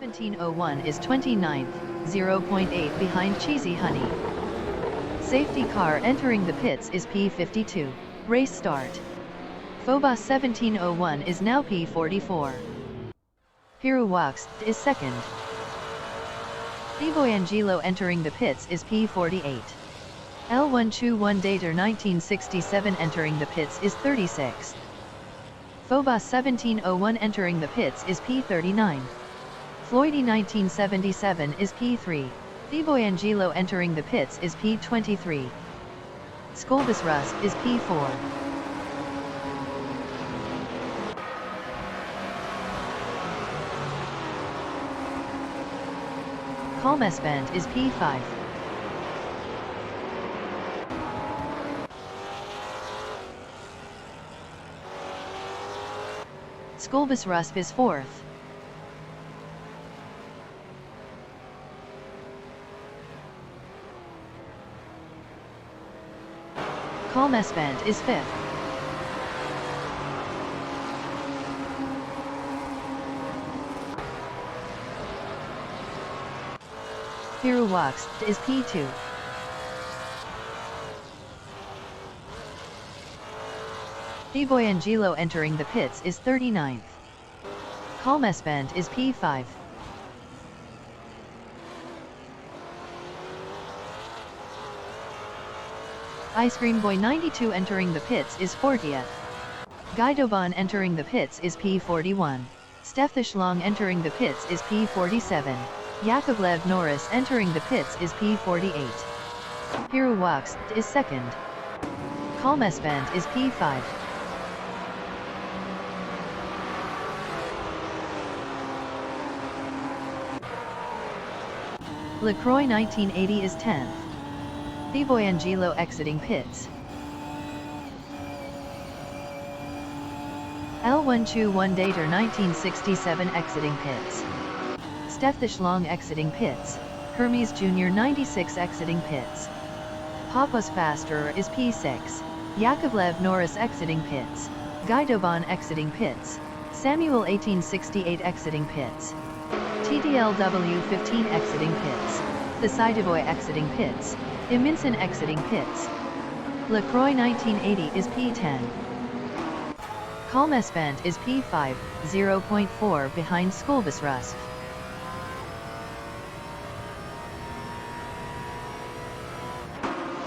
1701 is 29th, 0.8 behind Cheesy Honey. Safety car entering the pits is P52. Race start. Phobos 1701 is now P44. Hero Wax is second. Thiboy Angelo entering the pits is P48. L121 Dater 1967 entering the pits is 36. Phobos 1701 entering the pits is P39. Floydy 1977 is P3. Thiboy Angelo entering the pits is P23. Skolbus Rust is P4. Kalmesband is P5. Skolbus Rusp is 4th. Kalmesband is 5th. Hero Wax is P2. Thiboy Angelo entering the pits is 39th. Kalmesband is P5. Ice Cream Boy 92 entering the pits is 40th. Guidoban entering the pits is P41. Steffish Long entering the pits is P47. Yakovlev Norris entering the pits is P48. Hero Wax is second. Kalmesband is P5. LaCroix 1980 is 10th. Thiboy Angelo exiting pits. L121 Dater 1967 exiting pits. Steffish Long exiting pits. Hermes Jr. 96 exiting pits. Papas Faster is P6. Yakovlev Norris exiting pits. Guidoban exiting pits. Samuel 1868 exiting pits. TDLW 15 exiting pits. Thesidevoy exiting pits. Iminson exiting pits. LaCroix 1980 is P10. Kalmesband is P5, 0.4 behind Skolbus Rust.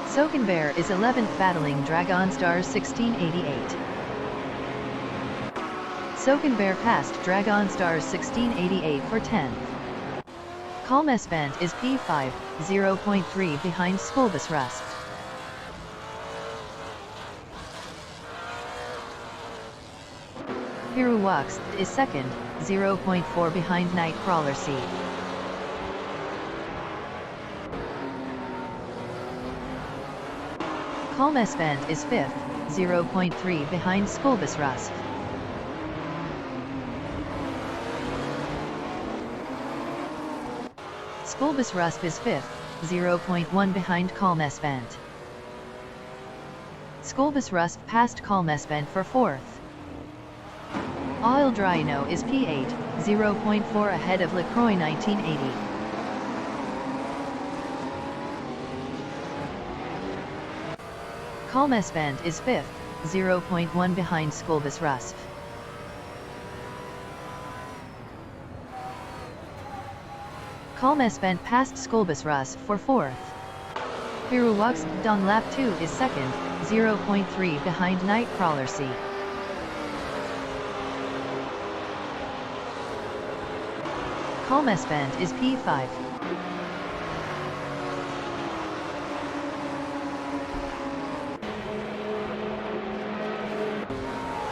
Sokenbear is 11th battling Dragonstars 1688. Sokenbear passed Dragonstars 1688 for 10th. Kalmesband is P5, 0.3 behind Skolbus Rust. Hero Wax is second, 0.4 behind Nightcrawler C. Kalmesband is 5th, 0.3 behind Skolbus Rust. Skolbus Rust is 5th, 0.1 behind Kalmesband. Skolbus Rust passed Kalmesband for 4th. Oil Dryno is P8, 0.4 ahead of LaCroix 1980. Kalmesband is 5th, 0.1 behind Skolbus Rust. Kalmesband passed Skolbus Rust for 4th. Hero Wax Dong Lap 2 is 2nd, 0.3 behind Nightcrawler C. Kalmesband is P5.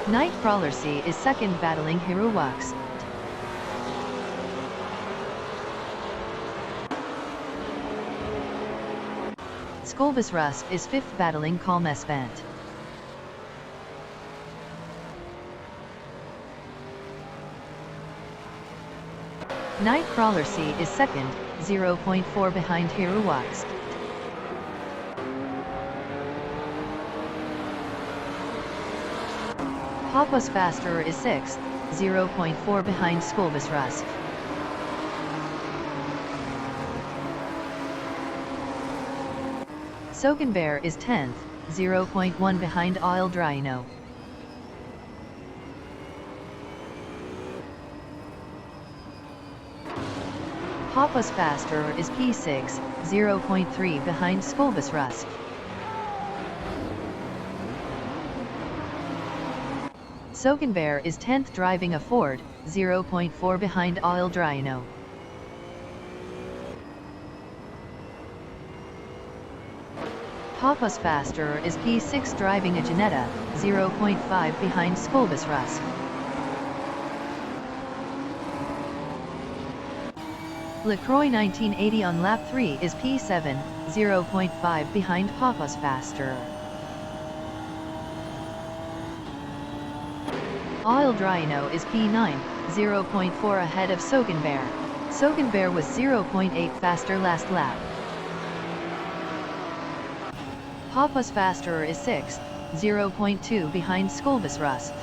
Nightcrawler C is 2nd battling Hero Wax. Skolbus Rust is 5th battling Kalmesband. Nightcrawler C is 2nd, 0.4 behind Hero Wax. Papas Faster is 6th, 0.4 behind Skolbus Rust. Sokenbear is 10th, 0.1 behind Oil Dryno. Papas Faster is P6, 0.3 behind Skolbus Rusk. Sokenbear is 10th driving a Ford, 0.4 behind Oil Dryno. Papas Faster is P6 driving a Ginetta, 0.5 behind Skolbus Rusk. LaCroix 1980 on lap 3 is P7, 0.5 behind Papas Faster. Oil Dryno is P9, 0.4 ahead of Sokenbear. Sokenbear was 0.8 faster last lap. Papas Faster is 6th, 0.2 behind Skolbus Rusk.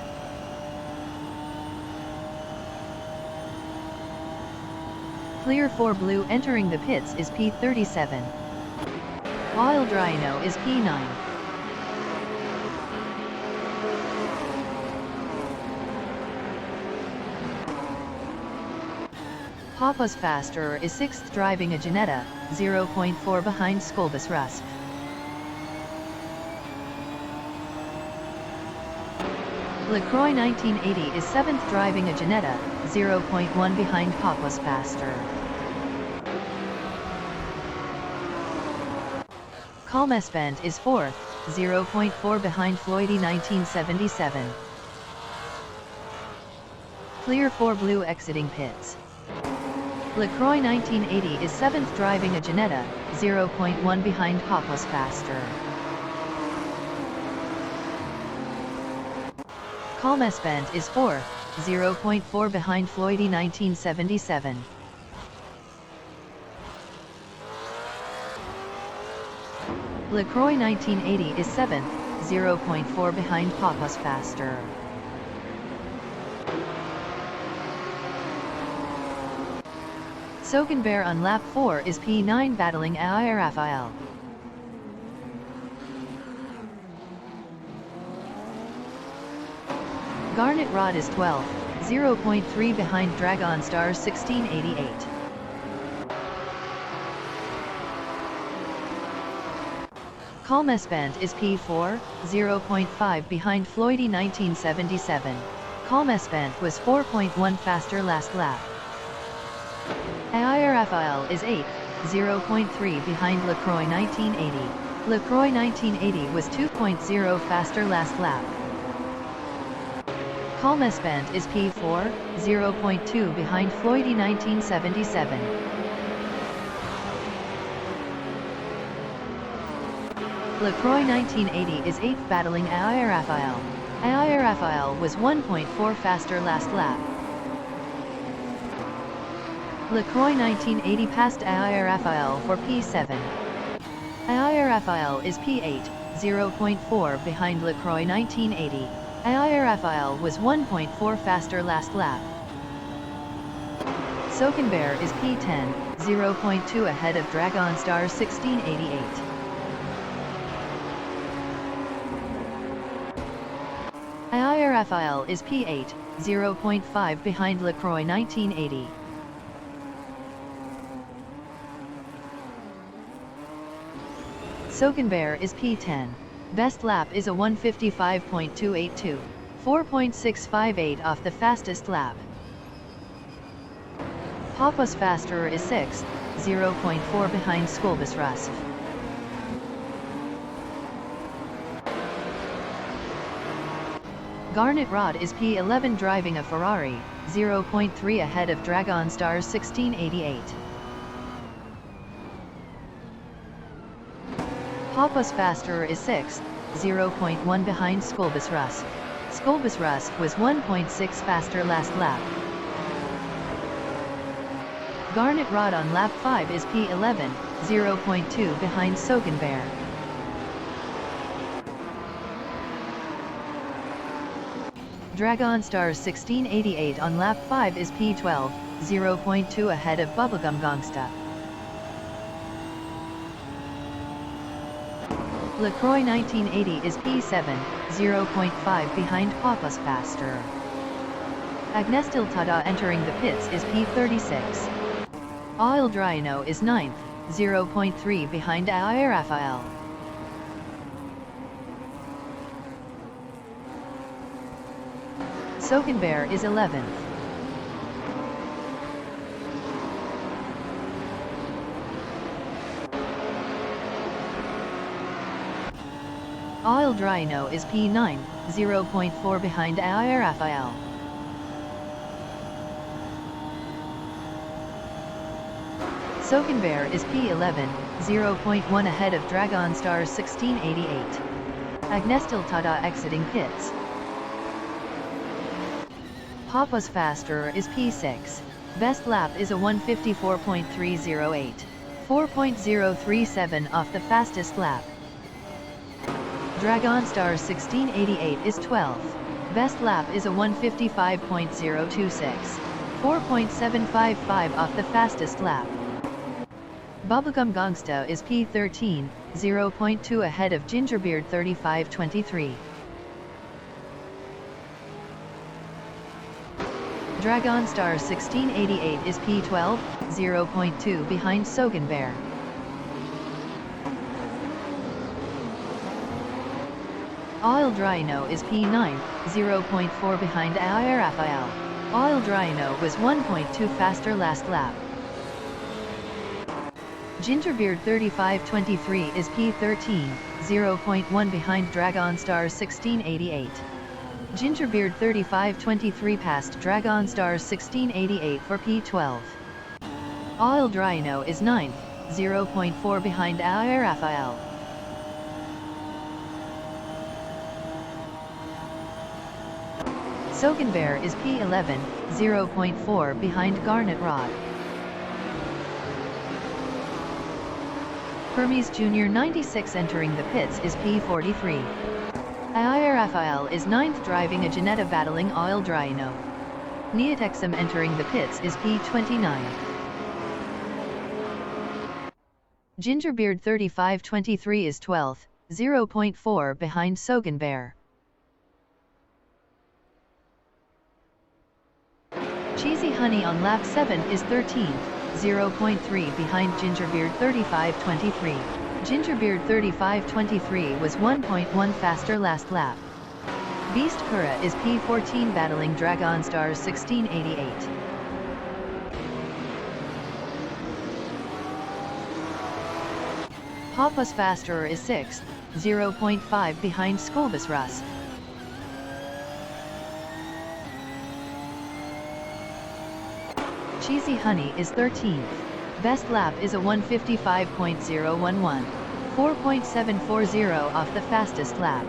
Clear for Blue entering the pits is P37. Oil Dryno is P9. Papas Faster is 6th driving a Ginetta, 0.4 behind Skolbus Rusk. LaCroix 1980 is 7th driving a Ginetta, 0.1 behind Papas Faster. Calmespent is 4th, 0.4 behind Floydie 1977. Clear for Blue exiting pits. LaCroix 1980 is 7th driving a Ginetta, 0.1 behind Papas Faster. Calmespent is 4th, 0.4 behind Floydie 1977. LaCroix 1980 is 7th, 0.4 behind Papas Faster. Sokenbear on lap 4 is P9 battling Air Raphael. Garnet Rod is 12th, 0.3 behind Dragon Star 1688. Calmespent is P4, 0.5 behind Floydie 1977. Calmespent was 4.1 faster last lap. Air Raphael is 8th, 0.3 behind LaCroix 1980. LaCroix 1980 was 2.0 faster last lap. Calmespent is P4, 0.2 behind Floydie 1977. LaCroix 1980 is 8th battling Air Raphael. Air Raphael was 1.4 faster last lap. LaCroix 1980 passed Air Raphael for P7. Air Raphael is P8, 0.4 behind LaCroix 1980. Air Raphael was 1.4 faster last lap. Sokenbear is P10, 0.2 ahead of Dragon Star 1688. Air Raphael is P8, 0.5 behind LaCroix 1980. Sokenbear is P10. Best lap is a 155.282, 4.658 off the fastest lap. Papas Faster is 6th, 0.4 behind Skolbus Rusk. Garnet Rod is P11 driving a Ferrari, 0.3 ahead of Dragon Star 1688. Papas Faster is 6th, 0.1 behind Skolbus Rusk. Skolbus Rusk was 1.6 faster last lap. Garnet Rod on lap 5 is P11, 0.2 behind Sokenbear. Dragon Star 1688 on lap 5 is P12, 0.2 ahead of Bubblegum Gangsta. LaCroix 1980 is P7, 0.5 behind Panoz Faster. Agnestil Tada entering the pits is P36. Oil Dryno is 9th, 0.3 behind Air Rafael. Sokenbear is 11th. Oil Dryno is P9, 0.4 behind Air Rafael. Sokenbear is P11, 0.1 ahead of Dragonstar 1688. Agnestil Tada exiting pits. Panoz Faster is P6. Best lap is a 154.308. 4.037 off the fastest lap. Dragonstar 1688 is 12th. Best lap is a 155.026. 4.755 off the fastest lap. Bubblegum Gangsta is P13, 0.2 ahead of Gingerbeard 3523. Dragonstar 1688 is P12, 0.2 behind Sokenbear. Oil Dryno is P9, 0.4 behind Air Rafael. Oil Dryno was 1.2 faster last lap. Gingerbeard 3523 is P13, 0.1 behind Dragonstar 1688. Gingerbeard 3523 passed Dragonstar 1688 for P12. Oil Dryno is 9th, 0.4 behind Air Rafael. Sokenbear is P11, 0.4 behind Garnet Rod. Hermes Jr. 96 entering the pits is P43. Air Rafael is 9th driving a Ginetta battling Oil Dryno. Neotexum entering the pits is P29. Gingerbeard 3523 is 12th, 0.4 behind Sokenbear. Cheesy Honey on lap 7 is 13th, 0.3 behind Gingerbeard 3523. Gingerbeard 3523 was 1.1 faster last lap. Beast Kura is P14 battling Dragonstar 1688. Panoz Faster is 6th, 0.5 behind Skolbus Rust. Cheesy Honey is 13th. Best lap is a 155.011. 4.740 off the fastest lap.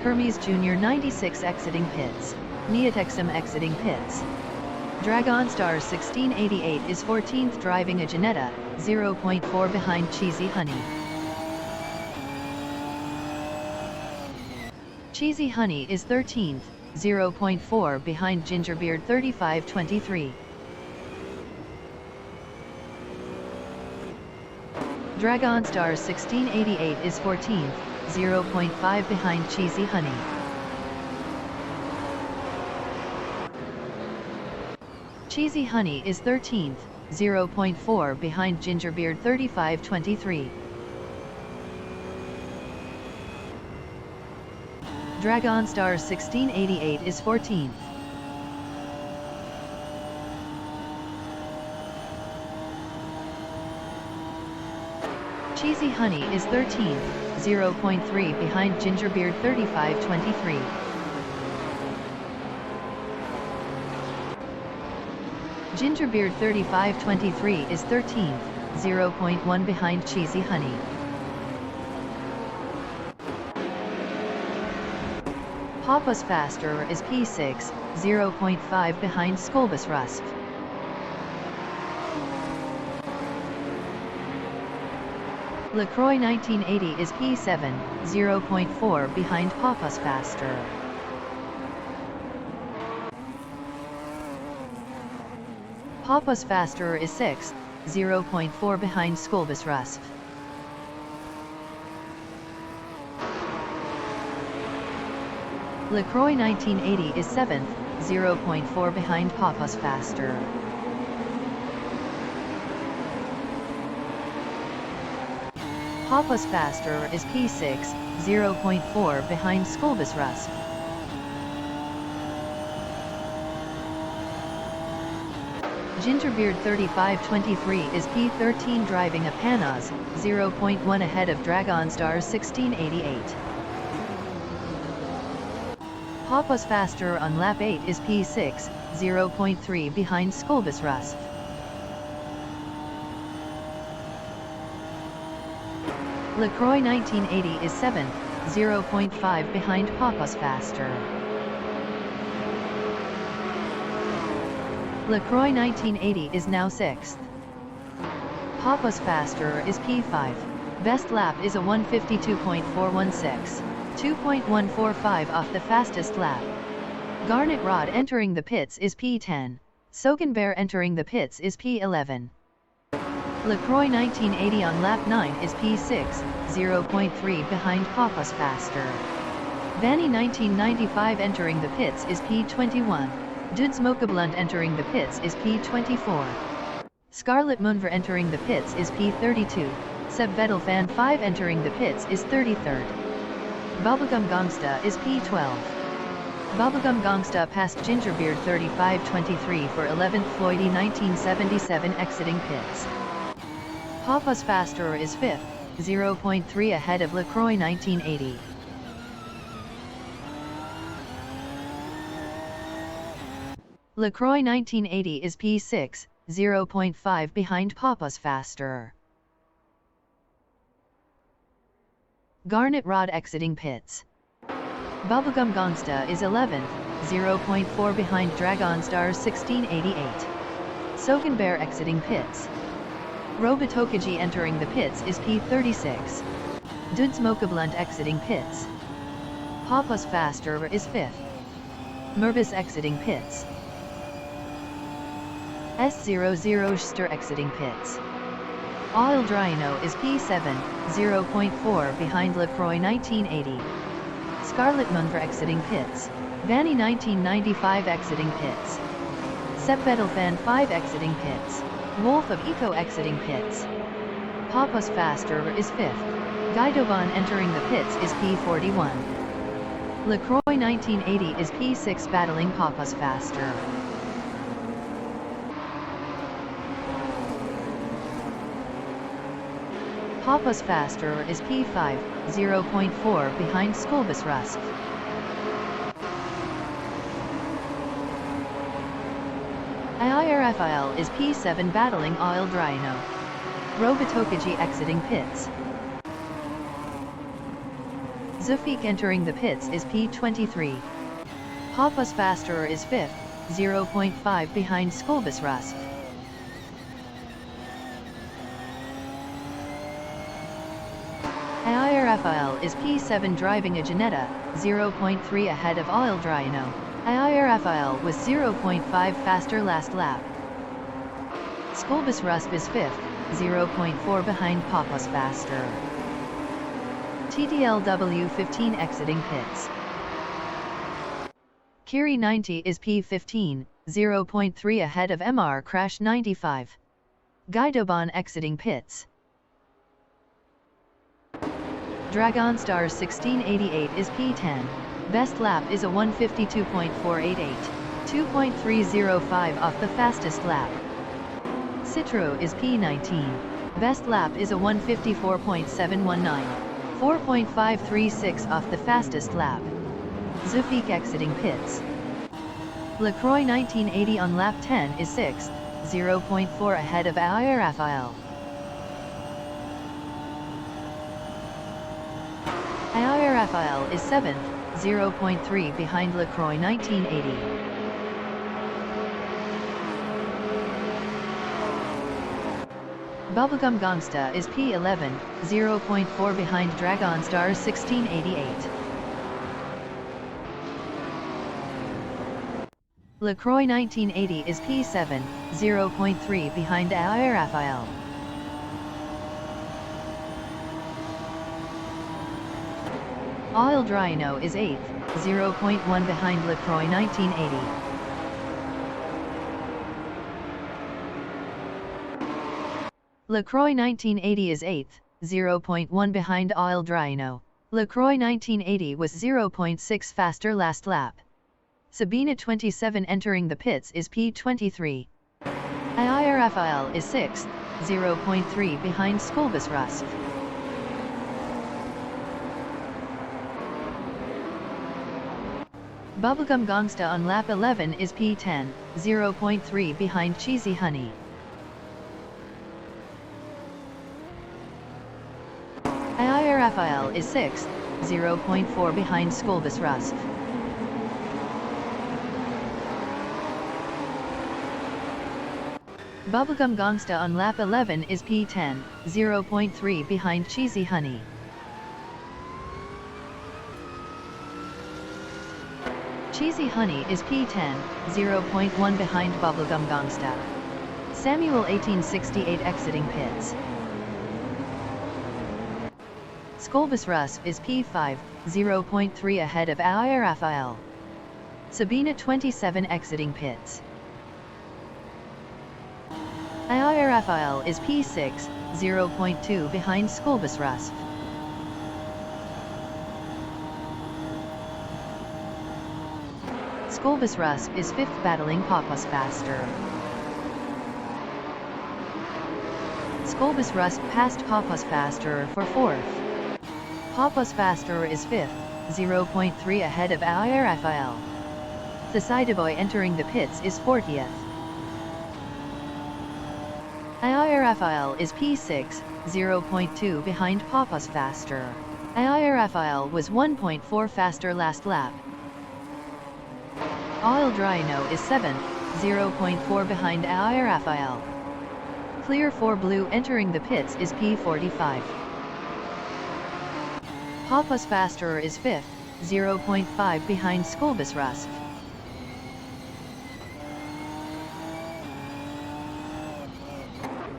Hermes Jr. 96 exiting pits. Neotexum exiting pits. Dragonstar 1688 is 14th driving a Ginetta, 0.4 behind Cheesy Honey. Cheesy Honey is 13th, 0.4 behind Gingerbeard 3523. Dragonstar 1688 is 14th, 0.5 behind Cheesy Honey. Cheesy Honey is 13th, 0.4 behind Gingerbeard 3523. Dragonstar 1688 is 14th. Cheesy Honey is 13th, 0.3 behind Gingerbeard 3523. Gingerbeard 3523 is 13th, 0.1 behind Cheesy Honey. Panoz Faster is P6, 0.5 behind Skolbus Rust. LaCroix 1980 is P7, 0.4 behind Panoz Faster. Panoz Faster is 6th, 0.4 behind Skolbus Rust. LaCroix 1980 is 7th, 0.4 behind Panoz Faster. Panoz Faster is P6, 0.4 behind Skolbus Rust. Gingerbeard 3523 is P13 driving a Panoz, 0.1 ahead of Dragonstar 1688. Panoz Faster on lap 8 is P6, 0.3 behind Skolbus Rust. LaCroix 1980 is 7th, 0.5 behind Panoz Faster. LaCroix 1980 is now 6th. Panoz Faster is P5. Best lap is a 152.416, 2.145 off the fastest lap. Garnet Rod entering the pits is P10. Sogenbear entering the pits is P11. LaCroix 1980 on lap 9 is P6, 0.3 behind Panoz Faster. Vanny 1995 entering the pits is P21. Dudes Mokablund entering the pits is P24. Scarlet Munver entering the pits is P32. Seb Vettel Fan 5 entering the pits is 33rd. Bubblegum Gangsta is P12. Bubblegum Gangsta passed Gingerbeard 3523 for 11th. Floydie 1977 exiting pits. Panoz Faster is 5th, 0.3 ahead of LaCroix 1980. LaCroix 1980 is P6, 0.5 behind Panoz Faster. Garnet Rod exiting pits. Bubblegum Gangsta is 11th, 0.4 behind Dragonstar 1688. Sogenbear exiting pits. Robotokaji entering the pits is P36. Dudes Mokablund exiting pits. Panoz Faster is 5th. Merbus exiting pits. S00 Ster exiting pits. Oil Dryno is P7, 0.4 behind LaCroix 1980. Scarlet Munver exiting pits. Vanny 1995 exiting pits. Seb Vettel Fan 5 exiting pits. Wolf of Eco exiting pits. Panoz Faster is 5th. Guidovan entering the pits is P41. LaCroix 1980 is P6 battling Panoz Faster. Panoz Faster is P5, 0.4 behind Skolbus Rust. IIRFIL is P7 battling Oil Dryno. Robotokaji exiting pits. Zufik entering the pits is P23. Panoz Faster is 5th, 0.5 behind Skolbus Rust. IIRFIL is P7 driving a Ginetta, 0.3 ahead of Oil Dryno. IIRFIL was 0.5 faster last lap. Skolbus Rust is 5th, 0.4 behind Panoz Faster. TTLW15 exiting pits. Kiri 90 is P15, 0.3 ahead of MR Crash 95. Guidoban exiting pits. Dragonstar 1688 is P10. Best lap is a 152.488, 2.305 off the fastest lap. Citro is P19. Best lap is a 154.719, 4.536 off the fastest lap. Zufik exiting pits. LaCroix 1980 on lap 10 is 6th, 0.4 ahead of IIRFIL. IIRFIL is 7th, 0.3 behind LaCroix 1980. Bubblegum Gangsta is P11, 0.4 behind Dragonstar 1688. LaCroix 1980 is P7, 0.3 behind IIRFIL. Oil Dryno is 8th, 0.1 behind LaCroix 1980. LaCroix 1980 is 8th, 0.1 behind Oil Dryno. LaCroix 1980 was 0.6 faster last lap. Sabina 27 entering the pits is P23. Ayer Rafael is 6th, 0.3 behind Skolbus Rusk. Bubblegum Gangsta on lap 11 is P10, 0.3 behind Cheesy Honey. Ayer Rafael is 6th, 0.4 behind Skolbus Rusk. Bubblegum Gangsta on lap 11 is P10, 0.3 behind Cheesy Honey. Cheesy Honey is P10, 0.1 behind Bubblegum Gangsta. Samuel 1868 exiting pits. Skolbus Rusk is P5, 0.3 ahead of Ayer Rafael. Sabina 27 exiting pits. Ayer Rafael is P6, 0.2 behind Skolbus Rusk. Skolbus Rusk is 5th battling Panoz faster. Skolbus Rusk passed Panoz faster for 4th. Panoz faster is 5th, 0.3 ahead of Ayer Rafael. Thesidaboy entering the pits is 40th. Ayer Rafael is P6, 0.2 behind Panoz faster. Ayer Rafael was 1.4 faster last lap. Oil Dryno is 7th, 0.4 behind Ayer Rafael. Clear for Blue entering the pits is P45. Panoz faster is 5th, 0.5 behind Skolbus Rusk.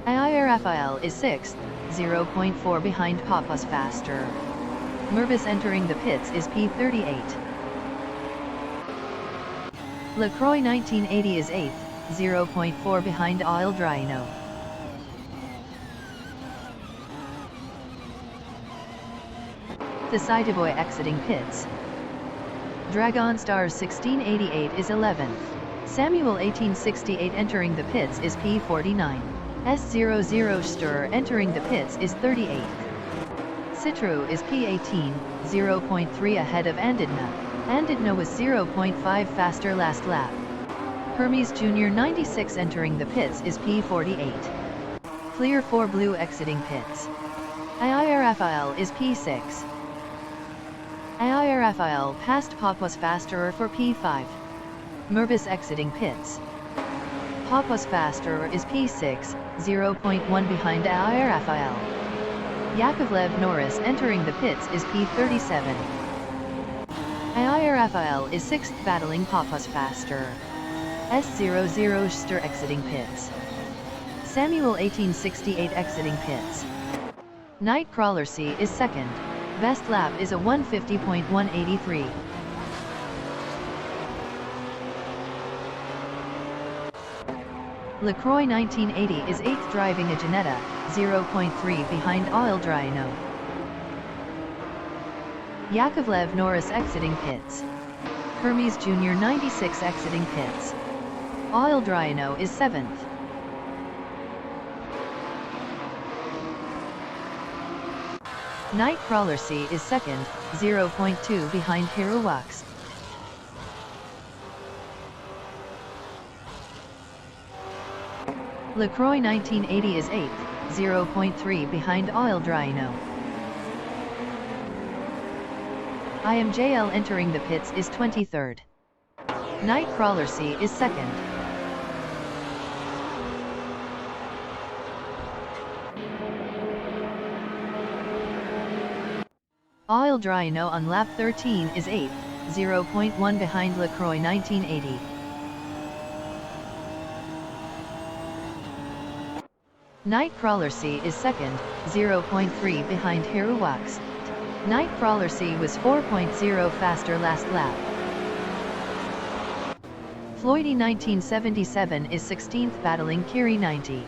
Ayer Rafael is 6th, 0.4 behind Panoz faster. Mervis entering the pits is P38. LaCroix 1980 is 8th, 0.4 behind Oil Dryno. Thesidaboy exiting pits. Dragon Stars 1688 is 11th. Samuel 1868 entering the pits is P49. S00 Stur entering the pits is 38th. Citro is P18, 0.3 ahead of Andidna. Andidna was 0.5 faster last lap. Hermes Jr. 96 entering the pits is P48. Clear for Blue exiting pits. Ayer Rafael is P6. Ayer Rafael passed Panoz faster for P5. Mervis exiting pits. Panoz faster is P6, 0.1 behind Ayer Rafael. Yakovlev Norris entering the pits is P37. Ayer Rafael is 6th battling Panoz faster. S00 Stur exiting pits. Samuel 1868 exiting pits. Nightcrawler C is 2nd. Best lap is a 150.183. LaCroix 1980 is 8th driving a Ginetta, 0.3 behind Oil Dryno. Yakovlev Norris exiting pits. Hermes Jr. 96 exiting pits. Oil Dryno is 7th. Nightcrawler C is 2nd, 0.2 behind Hiruwax. LaCroix 1980 is 8th, 0.3 behind Oil Dryno. IMJL entering the pits is 23rd. Nightcrawler C is 2nd. Oil Dryno on lap 13 is 8th, 0.1 behind LaCroix 1980. Nightcrawler C is 2nd, 0.3 behind Hiruwax. Nightcrawler C was 4.0 faster last lap. Floydie 1977 is 16th battling Kiri 90.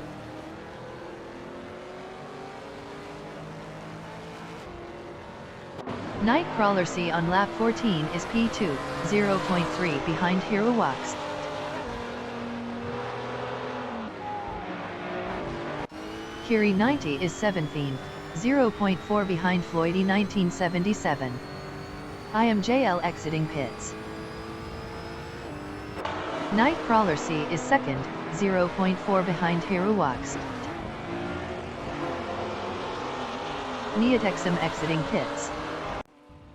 Nightcrawler C on lap 14 is P2, 0.3 behind Hero Wax. Kiri 90 is 17th, 0.4 behind Floydie 1977. IMJL exiting pits. Nightcrawler C is second, 0.4 behind Hero Wax. Neotexum exiting pits.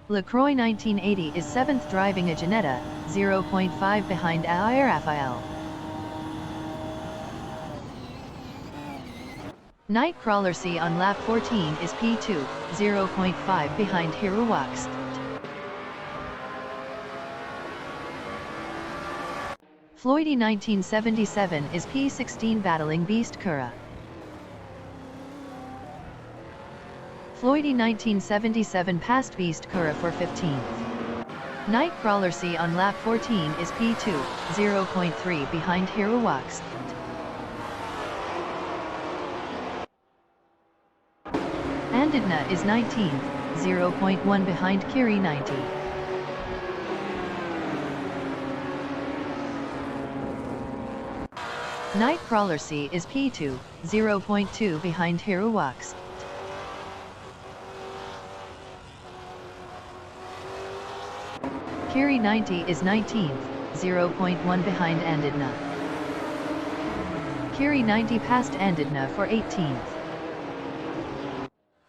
LaCroix 1980 is 7th driving a Ginetta, 0.5 behind Ayer Raphael. Nightcrawler C on lap 14 is P2, 0.5 behind Hero Wax. Floydie 1977 is P16 battling Beast Cura. Floydie 1977 passed Beast Cura for 15th. Nightcrawler C on lap 14 is P2, 0.3 behind Hero Wax. Andidna is 19th, 0.1 behind Kiri 90. Nightcrawler C is P2, 0.2 behind Hero Wax. Kiri 90 is 19th, 0.1 behind Andidna. Kiri 90 passed Andidna for 18th.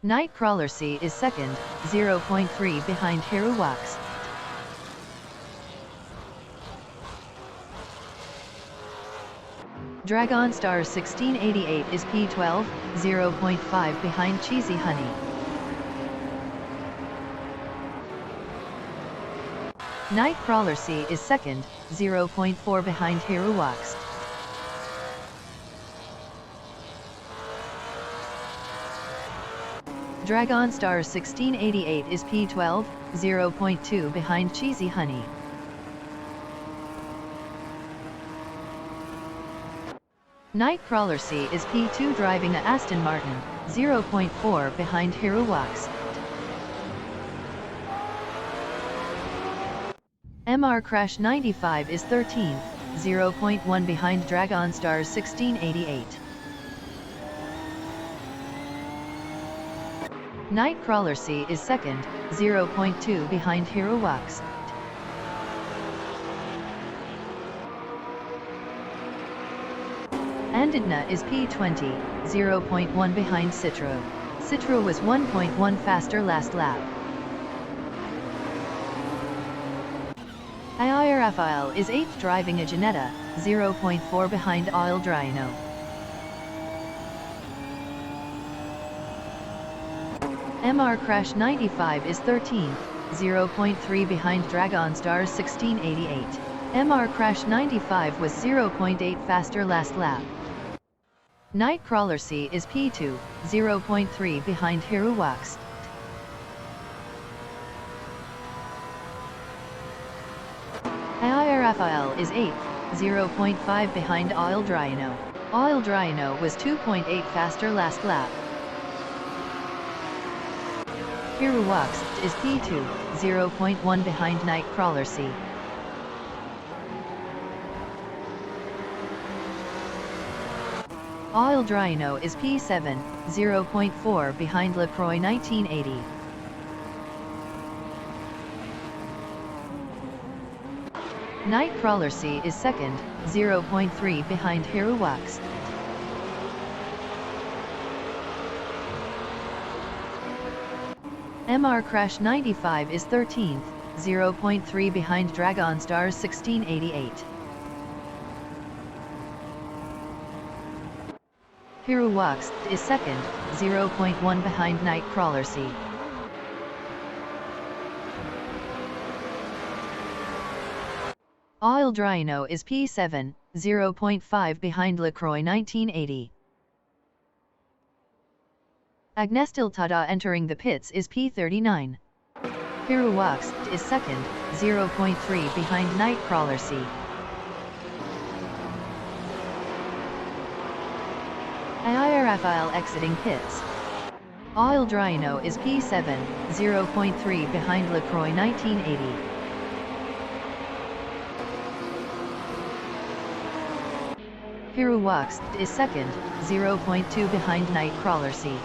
Nightcrawler C is second, 0.3 behind Hero Wax. Dragon Star 1688 is P12, 0.5 behind Cheesy Honey. Nightcrawler C is second, 0.4 behind Hero Wax. Dragon Star 1688 is P12, 0.2 behind Cheesy Honey. Nightcrawler C is P2 driving a Aston Martin, 0.4 behind Hero Wax. MR Crash 95 is 13th, 0.1 behind Dragon Star 1688. Nightcrawler C is second, 0.2 behind Hero Wax. Andidna is P20, 0.1 behind Citro. Citro was 1.1 faster last lap. Ayer Raphael is 8th driving a Ginetta, 0.4 behind Oil Dryno. MR Crash 95 is 13th, 0.3 behind Dragon Star 1688. MR Crash 95 was 0.8 faster last lap. Nightcrawler C is P2, 0.3 behind Hero Wax. Ayer Raphael is 8th, 0.5 behind Oil Dryno. Oil Dryno was 2.8 faster last lap. Hero Wax is P2, 0.1 behind Nightcrawler C. Oil Dryno is P7, 0.4 behind LaCroix 1980. Nightcrawler C is second, 0.3 behind Hero Wax. MR Crash 95 is 13th, 0.3 behind Dragon Star 1688. Hero Wax is second, 0.1 behind Nightcrawler C. Oil Dryno is P7, 0.5 behind LaCroix 1980. Agnestil Tada entering the pits is P39. Hiruwax is second, 0.3 behind Nightcrawler C. Rafael exiting pits. Oil Dryno is P7, 0.3 behind LaCroix 1980. Hiruwax is second, 0.2 behind Nightcrawler C.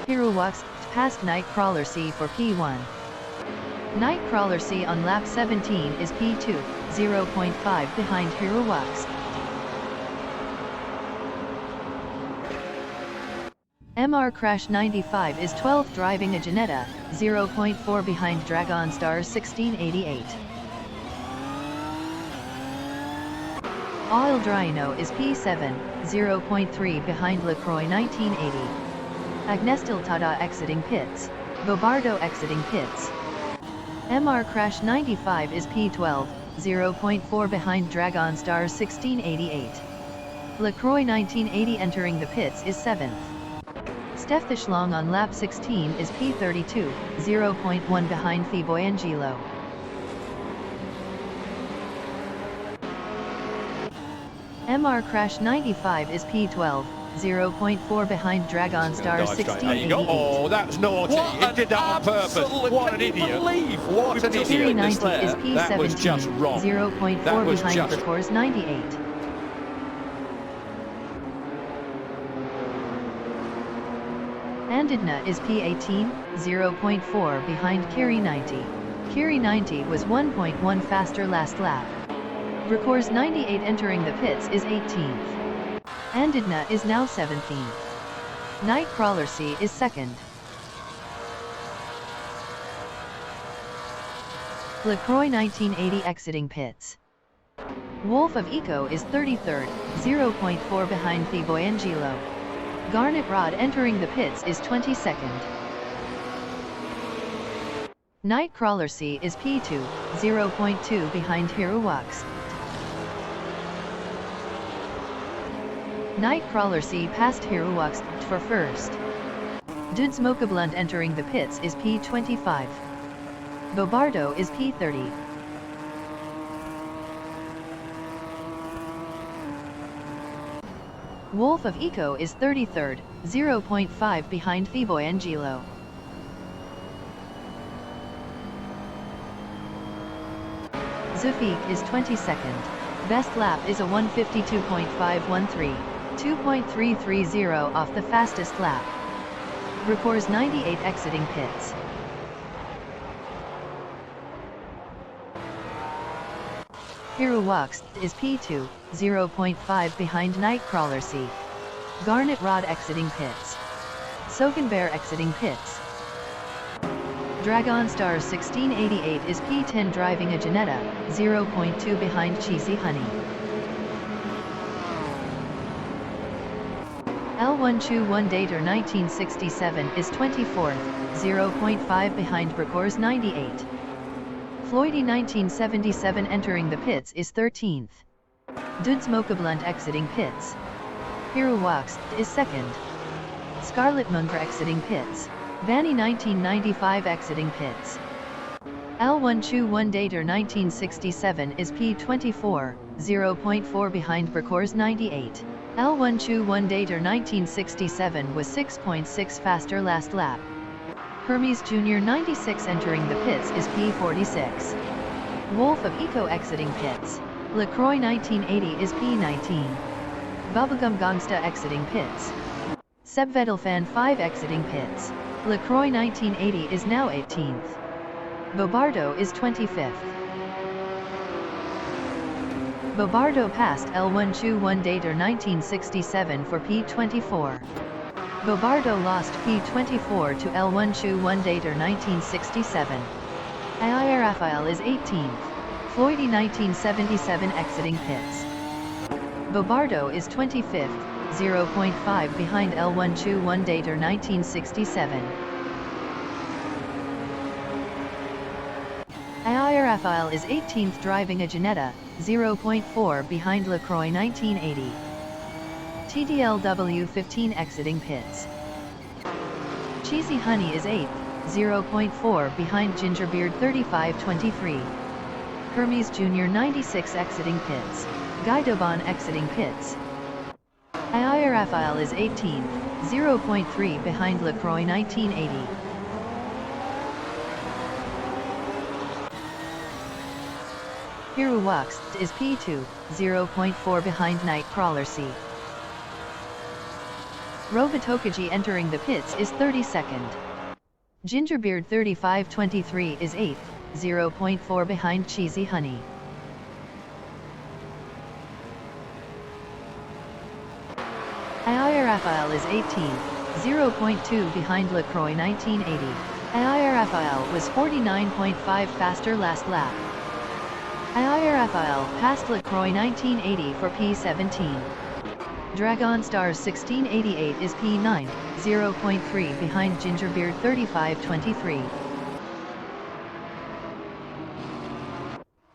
Hiruwax passed Nightcrawler C for P1. Nightcrawler C on lap 17 is P2, 0.5 behind Hiruwax. MR Crash 95 is 12th driving a Ginetta, 0.4 behind Dragon Stars 1688. Oil Dryno is P7, 0.3 behind LaCroix 1980. Agnestil Tada exiting pits. Bobardo exiting pits. MR Crash 95 is P12, 0.4 behind Dragon Stars 1688. LaCroix 1980 entering the pits is 7th. Stefan Long on lap 16 is P32, 0.1 behind Thiboangelo. MR Crash 95 is P12, 0.4 behind Dragon Star 1688. Oh, that's naughty. He did that on purpose. What an idiot. What an idiot. 390 is P17, That was just wrong. 0.4 behind Percours 98. Andidna is P18, 0.4 behind Kiri 90. Kiri 90 was 1.1 faster last lap. Percours 98 entering the pits is 18th. Andidna is now 17th. Nightcrawler C is 2nd. LaCroix 1980 exiting pits. Wolf of Eco is 33rd, 0.4 behind Thiboangelo. Garnet Rod entering the pits is 22nd. Nightcrawler C is P2, 0.2 behind Hiruwax. Nightcrawler C passed Hiruwax for first. Dudes Mokablunt entering the pits is P25. Bobardo is P30. Wolf of Eco is 33rd, 0.5 behind Thiboangelo. Zufik is 22nd. Best lap is a 152.513, 2.330 off the fastest lap. Percours 98 exiting pits. Hiruwax is P2, 0.5 behind Nightcrawler C. Garnet Rod exiting pits. Sokenbear exiting pits. Dragon Star 1688 is P10 driving a Ginetta, 0.2 behind Cheesy Honey. L1 Chu 1 Dater 1967 is 24th, 0.5 behind Percours 98. Floydy 1977 entering the pits is 13th. Dudes Mokablunt exiting pits. Hiruwax is 2nd. Scarlet Munkra exiting pits. Vanny 1995 exiting pits. L1 Chu 1 Dater 1967 is P24, 0.4 behind Percours 98. L1 Chu 1 Dater 1967 was 6.6 faster last lap. Hermes Jr. 96 entering the pits is P46. Wolf of Eco exiting pits. LaCroix 1980 is P19. Bubblegum Gangsta exiting pits. Sebvedelfan 5 exiting pits. LaCroix 1980 is now 18th. Bobardo is 25th. Bobardo passed L1 Chu 1 Dater 1967 for P24. Bobardo lost P24 to L1 Chu 1 Dater 1967. Ayaya Rafael is 18th. Floydy 1977 exiting pits. Bobardo is 25th, 0.5 behind L1 Chu 1 Dater 1967. Ayaya Rafael is 18th driving a Ginetta, 0.4 behind LaCroix 1980. TDLW15 exiting pits. Cheesy Honey is 8th, 0.4 behind Gingerbeard 3523. Hermes Jr. 96 exiting pits. Guidobon exiting pits. Ayer Raphael is 18th, 0.3 behind LaCroix 1980. Hiruwax is P2, 0.4 behind Nightcrawler C. Robitokaji entering the pits is 32nd. Gingerbeard 3523 is 8th, 0.4 behind Cheesy Honey. Ayer Raphael is 18th, 0.2 behind LaCroix 1980. Ayer Raphael was 49.5 faster last lap. Ayer Raphael passed LaCroix 1980 for P17. Dragon Stars 1688 is P9, 0.3 behind Gingerbeard 3523.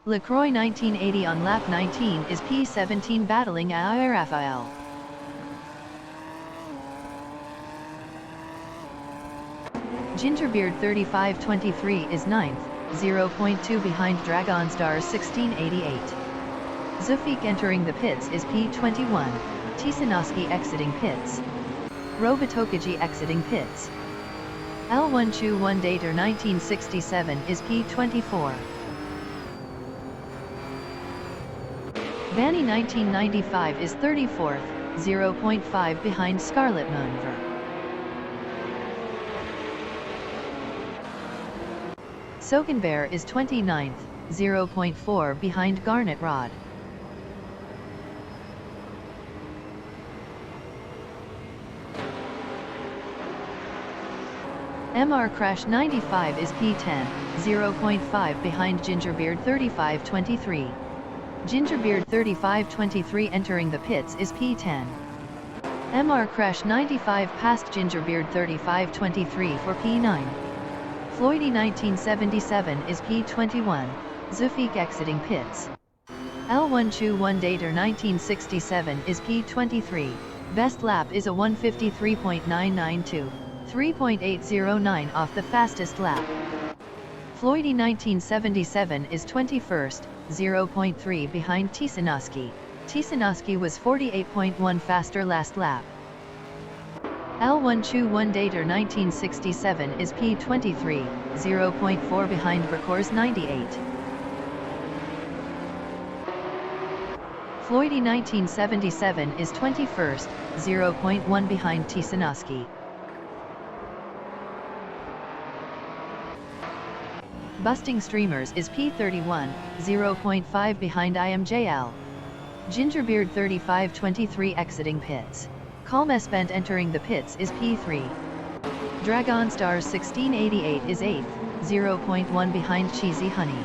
LaCroix 1980 on lap 19 is P17 battling Ayer Raphael. Gingerbeard 3523 is 9th, 0.2 behind Dragon Stars 1688. Zufik entering the pits is P21, Tisanoski exiting pits. Robitokaji exiting pits. L1 Chu 1 Dater 1967 is P24. Vanny 1995 is 34th, 0.5 behind Scarlet Moonver. Sokenbear is 29th, 0.4 behind Garnet Rod. MR Crash 95 is P10, 0.5 behind Gingerbeard 3523. Gingerbeard 3523 entering the pits is P10. MR Crash 95 passed Gingerbeard 3523 for P9. Floydy 1977 is P21, Zufik exiting pits. L1 Chu 1 Dater 1967 is P23, best lap is a 153.992, 3.809 off the fastest lap. Floydy 1977 is 21st, 0.3 behind Tisanoski. Tisanoski was 48.1 faster last lap. L1 Chu 1 Dater 1967 is P23, 0.4 behind Vercors 98. Floydy 1977 is 21st, 0.1 behind Tisanoski. Busting Streamers is P31, 0.5 behind IMJL. Gingerbeard 3523 exiting pits. Calm Espent entering the pits is P3. Dragon Stars 1688 is 8th, 0.1 behind Cheesy Honey.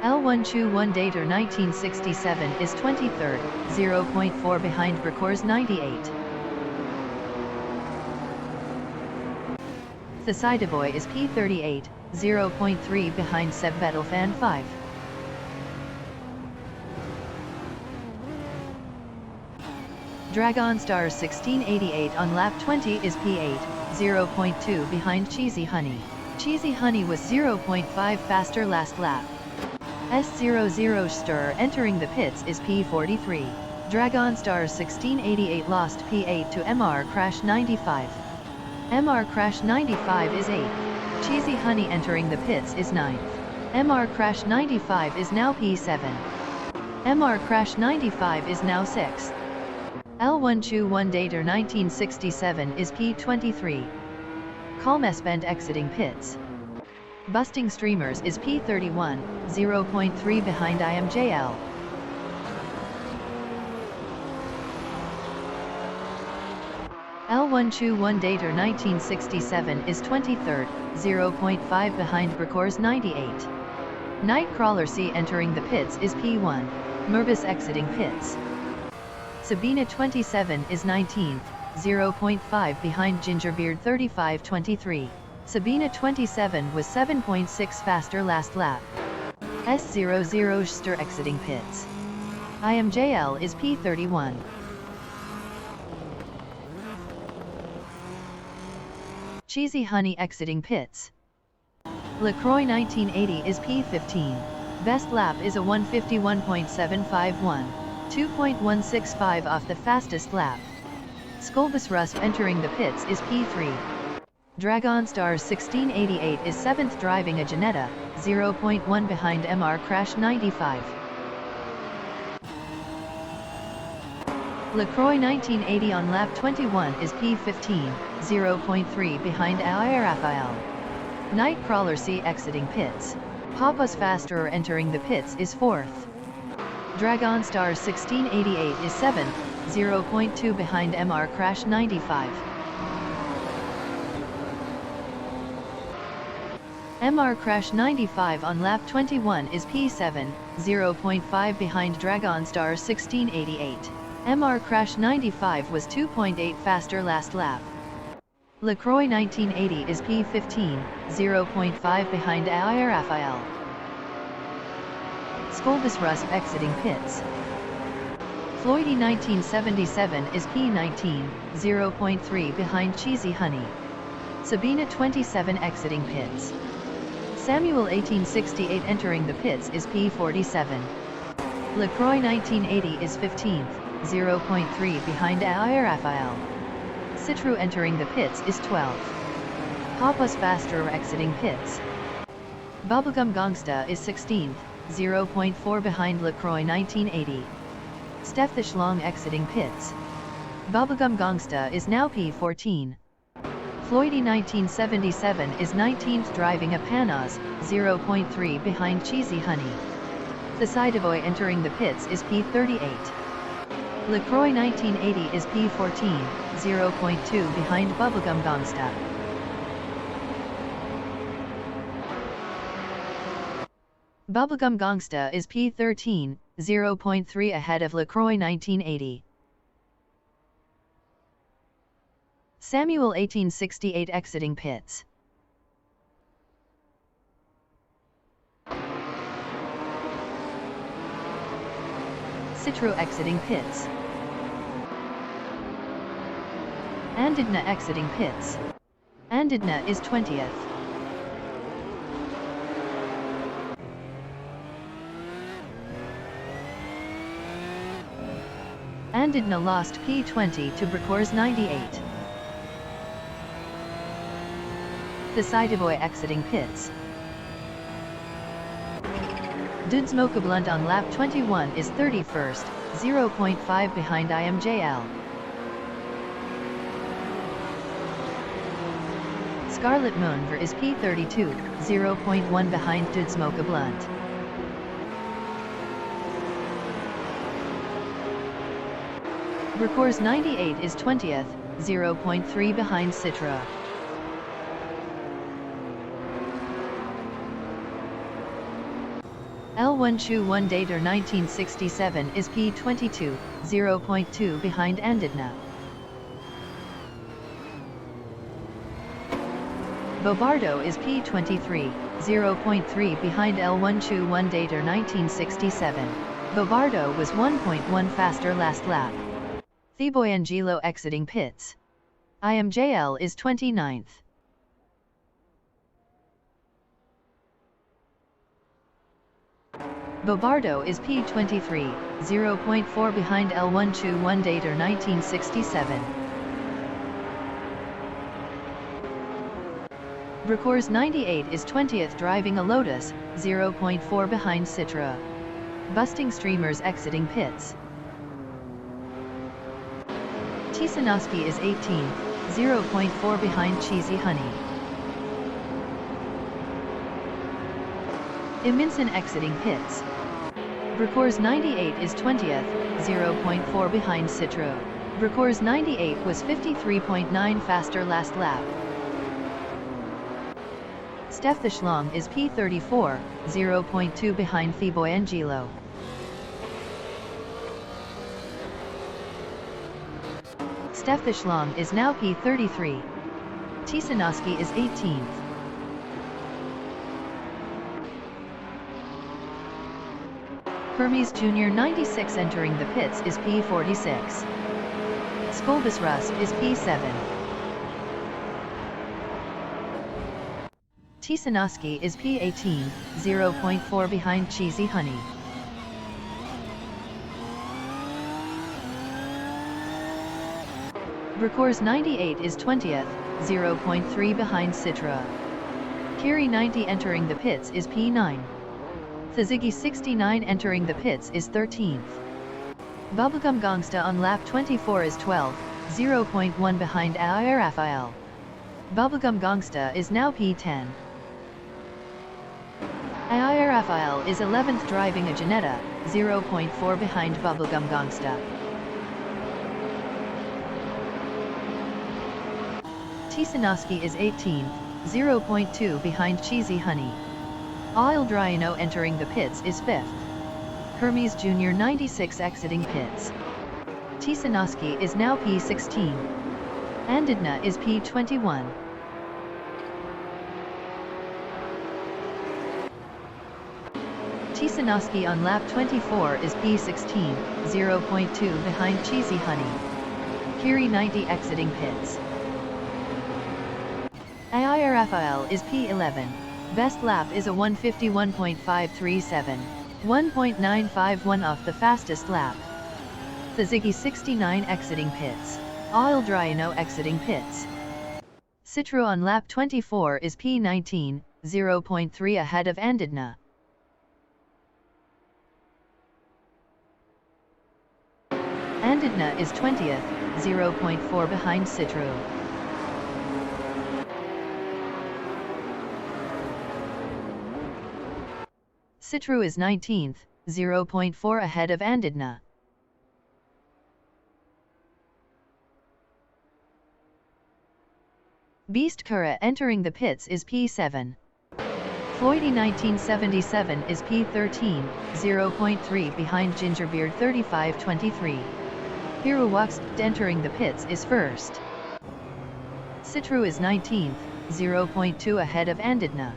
L1 Chu 1 Dater 1967 is 23rd, 0.4 behind Vercors 98. Thesidaboy is P38, 0.3 behind Seb Bettelfan 5. Dragon Stars 1688 on lap 20 is P8, 0.2 behind Cheesy Honey. Cheesy Honey was 0.5 faster last lap. S00 Stir entering the pits is P43. Dragon Stars 1688 lost P8 to MR Crash 95. MR Crash 95 is 8th. Cheesy Honey entering the pits is 9th. MR Crash 95 is now P7. MR Crash 95 is now 6th. L1 Chu 1 Dater 1967 is P23. Calm Espent exiting pits. Busting Streamers is P31, 0.3 behind IMJL. L1 Chu 1 Dater 1967 is 23rd, 0.5 behind Vercors 98. Nightcrawler C entering the pits is P1. Mervis exiting pits. Sabina 27 is 19th, 0.5 behind Gingerbeard 3523. Sabina 27 was 7.6 faster last lap. S00 Ster exiting pits. IMJL is P31. Cheesy Honey exiting pits. LaCroix 1980 is P15. Best lap is a 151.751, 2.165 off the fastest lap. Skolbus Rust entering the pits is P3. Dragonstar 1688 is 7th driving a Ginetta, 0.1 behind MR Crash 95. LaCroix 1980 on lap 21 is P15, 0.3 behind Air Raphael. Nightcrawler C exiting pits. Papa's Faster entering the pits is 4th. Dragonstar 1688 is 7th, 0.2 behind MR Crash 95. MR Crash 95 on lap 21 is P7, 0.5 behind Dragonstar 1688. MR Crash 95 was 2.8 faster last lap. LaCroix 1980 is P15, 0.5 behind Air Raphael. Skolbus Rust exiting pits. Floydie 1977 is P19, 0.3 behind Cheesy Honey. Sabina 27 exiting pits. Samuel 1868 entering the pits is P47. LaCroix 1980 is 15th, 0.3 behind Air Raphael. Citru entering the pits is 12th. Papa's Faster exiting pits. Bubblegum Gangsta is 16th, 0.4 behind LaCroix 1980. Steffish Long exiting pits. Bubblegum Gangsta is now P14. Floydie 1977 is 19th driving a Panoz, 0.3 behind Cheesy Honey. Thesidevoy entering the pits is P38. LaCroix 1980 is P14, 0.2 behind Bubblegum Gangsta. Bubblegum Gangsta is P13, 0.3 ahead of LaCroix 1980. Samuel 1868 exiting pits. Citro exiting pits. Andidna exiting pits. Andidna is 20th. Andidna lost P20 to Bricors 98. Thesidevoy exiting pits. Dudsmokablunt on lap 21 is 31st, 0.5 behind IMJL. Scarlet Moonver is P32, 0.1 behind Dudsmokablunt. Bricors 98 is 20th, 0.3 behind Citra. L1 Chu 1 Dater 1967 is P22, 0.2 behind Andidna. Bobardo is P23, 0.3 behind L1 Chu 1 Dater 1967. Bobardo was 1.1 faster last lap. Theboy Angelo exiting pits. IMJL is 29th. Bobardo is P23, 0.4 behind L1 Chu 1 Dater 1967. Bricors 98 is 20th driving a Lotus, 0.4 behind Citra. Busting Streamers exiting pits. Tisanoski is 18th, 0.4 behind Cheesy Honey. Iminson exiting pits. Bricors 98 is 20th, 0.4 behind Citro. Bricors 98 was 53.9 faster last lap. Steph the Schlong is P34, 0.2 behind Theboy Angelo. Steph the Schlong is now P33. Tisanoski is 18th. Hermes Jr. 96 entering the pits is P46. Skolbus Rust is P7. Tisanoski is P18, 0.4 behind Cheesy Honey. Bricors 98 is 20th, 0.3 behind Citra. Kiri 90 entering the pits is P9. Thazigi 69 entering the pits is 13th. Bubblegum Gangsta on lap 24 is 12th, 0.1 behind Ai Rafael. Bubblegum Gangsta is now P10. Ai Rafael is 11th driving a Ginetta, 0.4 behind Bubblegum Gangsta. Tisanoski is 18th, 0.2 behind Cheesy Honey. Oil Dryano entering the pits is 5th. Hermes Jr. 96 exiting pits. Tisanoski is now P16. Andidna is P21. Tisanoski on lap 24 is P16, 0.2 behind Cheesy Honey. Kiri 90 exiting pits. Ai Rafael is P11. Best lap is a 151.537, 1.951 off the fastest lap. Thazigi 69 exiting pits. Oil Dryano exiting pits. Citro on lap 24 is P19, 0.3 ahead of Andidna. Andidna is 20th, 0.4 behind Citro. Citro is 19th, 0.4 ahead of Andidna. Beast Kura entering the pits is P7. Floydy 1977 is P13, 0.3 behind Gingerbeard 3523. Hiruwax entering the pits is first. Citro is 19th, 0.2 ahead of Andidna.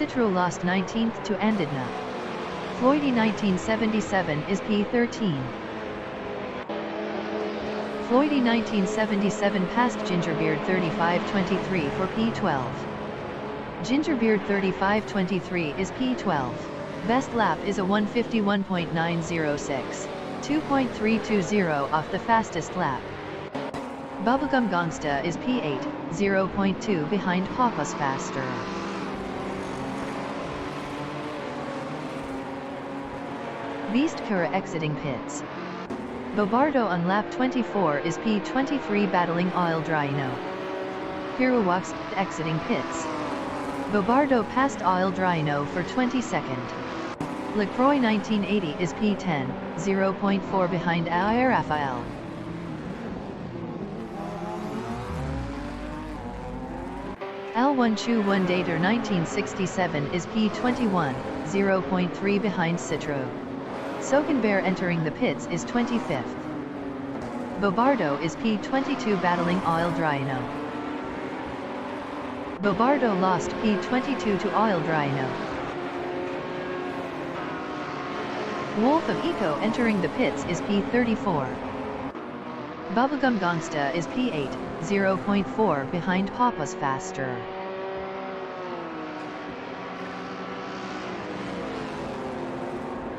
Citro lost 19th to Andidna. Floydy 1977 is P13. Floydy 1977 passed Gingerbeard 3523 for P12. Gingerbeard 3523 is P12. Best lap is a 151.906, 2.320 off the fastest lap. Bubblegum Gangsta is P8, 0.2 behind Papa's faster. Beast Kura exiting pits. Bobardo on lap 24 is P23 battling Oil Dryano. Hiruwax exiting pits. Bobardo passed Oil Dryano for 22nd. LaCroix 1980 is P10, 0.4 behind Ai Rafael. L1 Chu 1 Dater 1967 is P21, 0.3 behind Citro. Sokenbear entering the pits is 25th. Bobardo is P22 battling Oil Dryano. Bobardo lost P22 to Oil Dryano. Wolf of Eco entering the pits is P34. Bubblegum Gangsta is P8, 0.4 behind Papa's faster.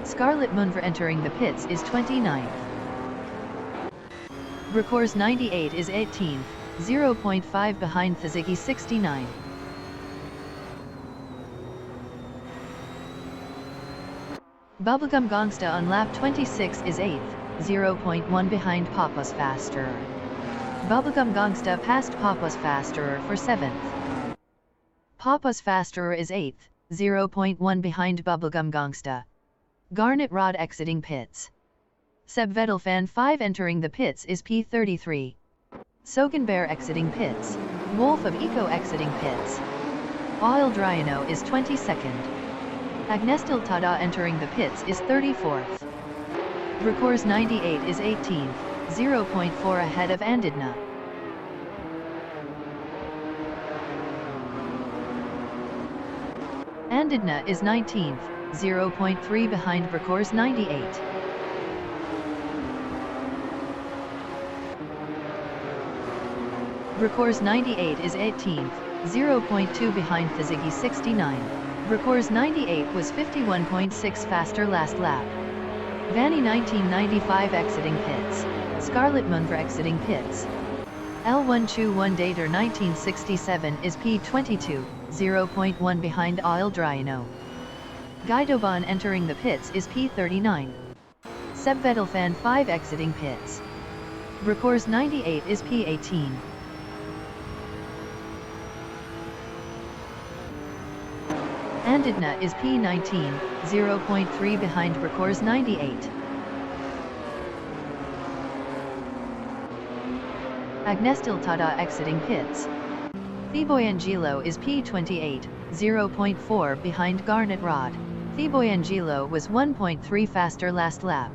Scarlet Munver entering the pits is 29th. Bricors 98 is 18th, 0.5 behind Thazigi 69. Bubblegum Gangsta on lap 26 is 8th, 0.1 behind Papa's faster. Bubblegum Gangsta passed Papa's faster for 7th. Papa's faster is 8th, 0.1 behind Bubblegum Gangsta. Garnet Rod exiting pits. Seb Vettel Fan 5 entering the pits is P33. Sokenbear exiting pits. Wolf of Eco exiting pits. Oil Dryano is 22nd. Agnestil Tada entering the pits is 34th. Bricors 98 is 18th, 0.4 ahead of Andidna. Andidna is 19th, 0.3 behind Bracors 98. Bracors 98 is 18th, 0.2 behind Thizigi 69. Bracors 98 was 51.6 faster last lap. Vanny 1995 exiting pits. Scarlet Munver exiting pits. L1 Chu 1 Dater 1967 is P22, 0.1 behind Oil Dryano. Guidoban entering the pits is P39. Seb Vettel Fan 5 exiting pits. Bracors 98 is P18. Andidna is P19, 0.3 behind Bracors 98. Agnestil Tada exiting pits. Theboyangelo is P28, 0.4 behind Garnet Rod. Theboyangelo was 1.3 faster last lap.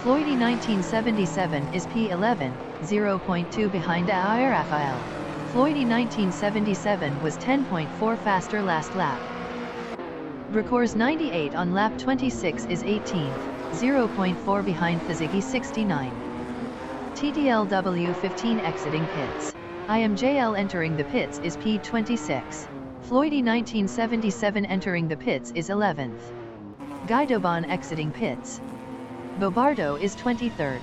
Floydy 1977 is P11, 0.2 behind Air Rafael. Floydy 1977 was 10.4 faster last lap. Bracors 98 on lap 26 is 18th, 0.4 behind Thizigi 69. TDLW15 exiting pits. IMJL entering the pits is P26. Floydy 1977 entering the pits is 11th. Guidoban exiting pits. Bobardo is 23rd.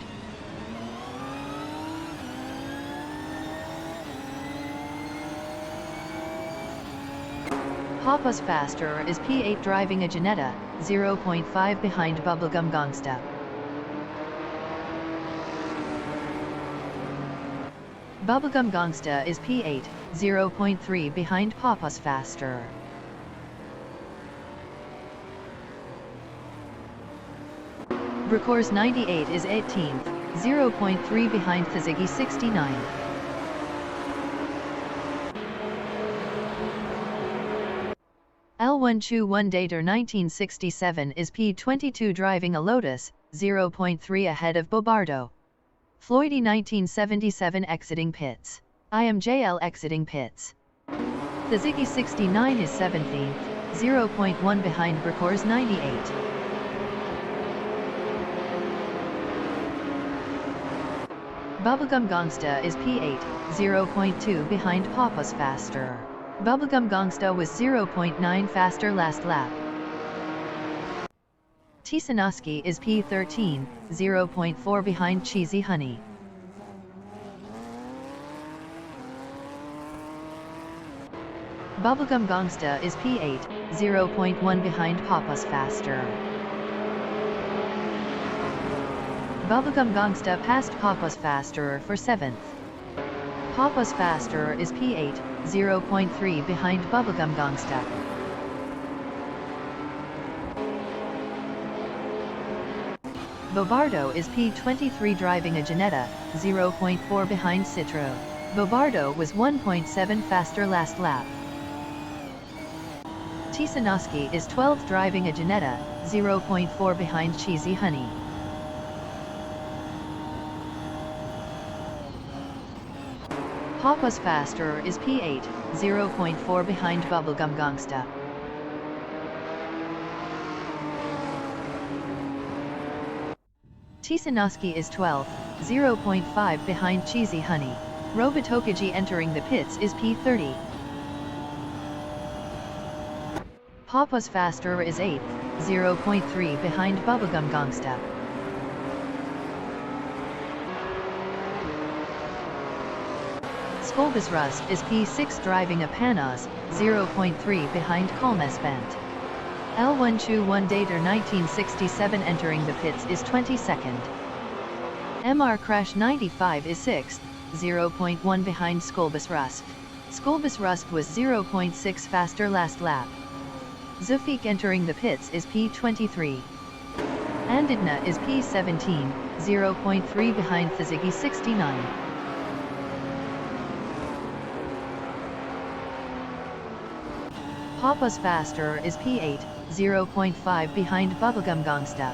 Papas Faster is P8 driving a Ginetta, 0.5 behind Bubblegum Gangsta. Bubblegum Gangsta is P8, 0.3 behind Papas Faster. Bracors 98 is 18th, 0.3 behind Thizigi 69. L1 Chu 1 Dater 1967 is P22 driving a Lotus, 0.3 ahead of Bobardo. Floydy 1977 exiting pits. IMJL exiting pits. Thizigi 69 is 17th, 0.1 behind Bracors 98. Bubblegum Gangsta is P8, 0.2 behind Papas Faster. Bubblegum Gangsta was 0.9 faster last lap. Tisanoski is P13, 0.4 behind Cheesy Honey. Bubblegum Gangsta is P8, 0.1 behind Papas Faster. Bubblegum Gangsta passed Papas Faster for 7th. Papas Faster is P8, 0.3 behind Bubblegum Gangsta. Bobardo is P23 driving a Ginetta, 0.4 behind Citro. Bobardo was 1.7 faster last lap. Tisanoski is 12th driving a Ginetta, 0.4 behind Cheesy Honey. Papas Faster is P8, 0.4 behind Bubblegum Gangsta. Tisanoski is 12th, 0.5 behind Cheesy Honey. Robotokaji entering the pits is P30. Papas Faster is 8th, 0.3 behind Bubblegum Gangsta. Skolbus Rust is P6 driving a Panoz, 0.3 behind Colmespent. L1 Chu 1 Dater 1967 entering the pits is 22nd. MR Crash 95 is 6th, 0.1 behind Skolbus Rust. Skolbus Rust was 0.6 faster last lap. Zufik entering the pits is P23. Andidna is P17, 0.3 behind Thizigi 69. Papas Faster is P8, 0.5 behind Bubblegum Gangsta.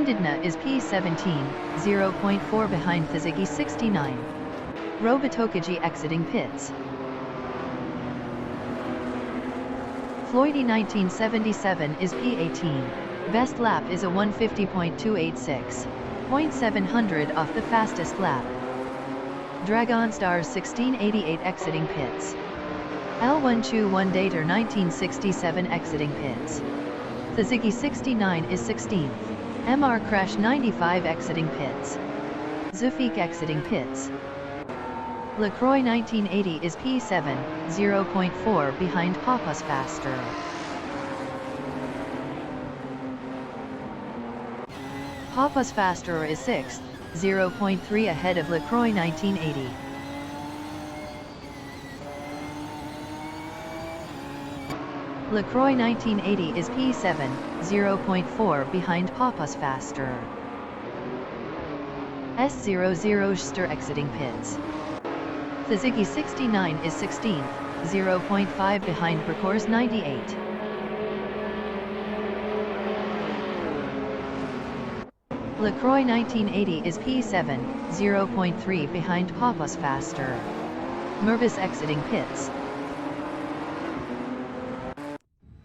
Splendidna is P17, 0.4 behind Suzuki 69. Robotokaji exiting pits. Floydy 1977 is P18. Best lap is a 150.286. 0.700 off the fastest lap. Dragonstars 1688 exiting pits. L1 Chu 1 Dater 1967 exiting pits. Suzuki 69 is 16th. MR Crash 95 exiting pits. Zufik exiting pits. LaCroix 1980 is P7, 0.4 behind Panoz Faster. Panoz Faster is 6th, 0.3 ahead of LaCroix 1980. LaCroix 1980 is P7, 0.4 behind Panoz Faster. S00 Ster exiting pits. Suzuki 69 is 16th, 0.5 behind Percours 98. LaCroix 1980 is P7, 0.3 behind Panoz Faster. Mervis exiting pits.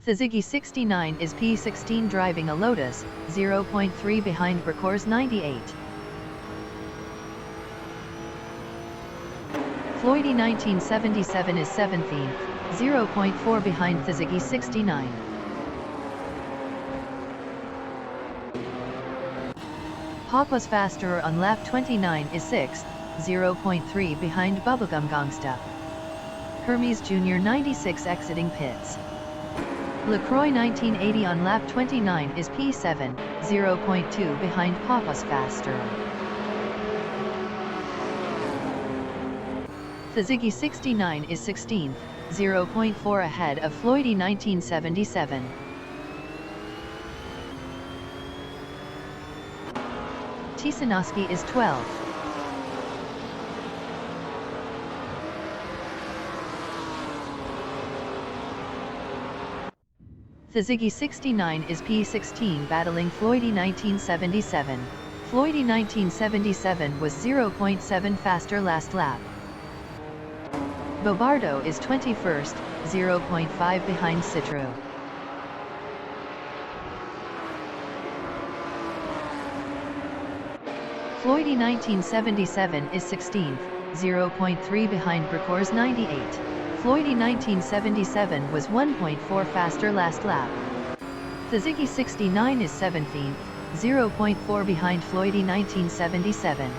Suzuki 69 is P16 driving a Lotus, 0.3 behind Percours 98. Floydy 1977 is 17th, 0.4 behind Suzuki 69. Panoz Faster on lap 29 is 6th, 0.3 behind Bubblegum Gangsta. Hermes Jr. 96 exiting pits. LaCroix 1980 on lap 29 is P7, 0.2 behind Panoz Faster. Suzuki 69 is 16th, 0.4 ahead of Floydy 1977. Tisanoski is 12th. Suzuki 69 is P16 battling Floydy 1977. Floydy 1977 was 0.7 faster last lap. Bobardo is 21st, 0.5 behind Citro. Floydy 1977 is 16th, 0.3 behind Percours 98. Floydy 1977 was 1.4 faster last lap. Suzuki 69 is 17th, 0.4 behind Floydy 1977.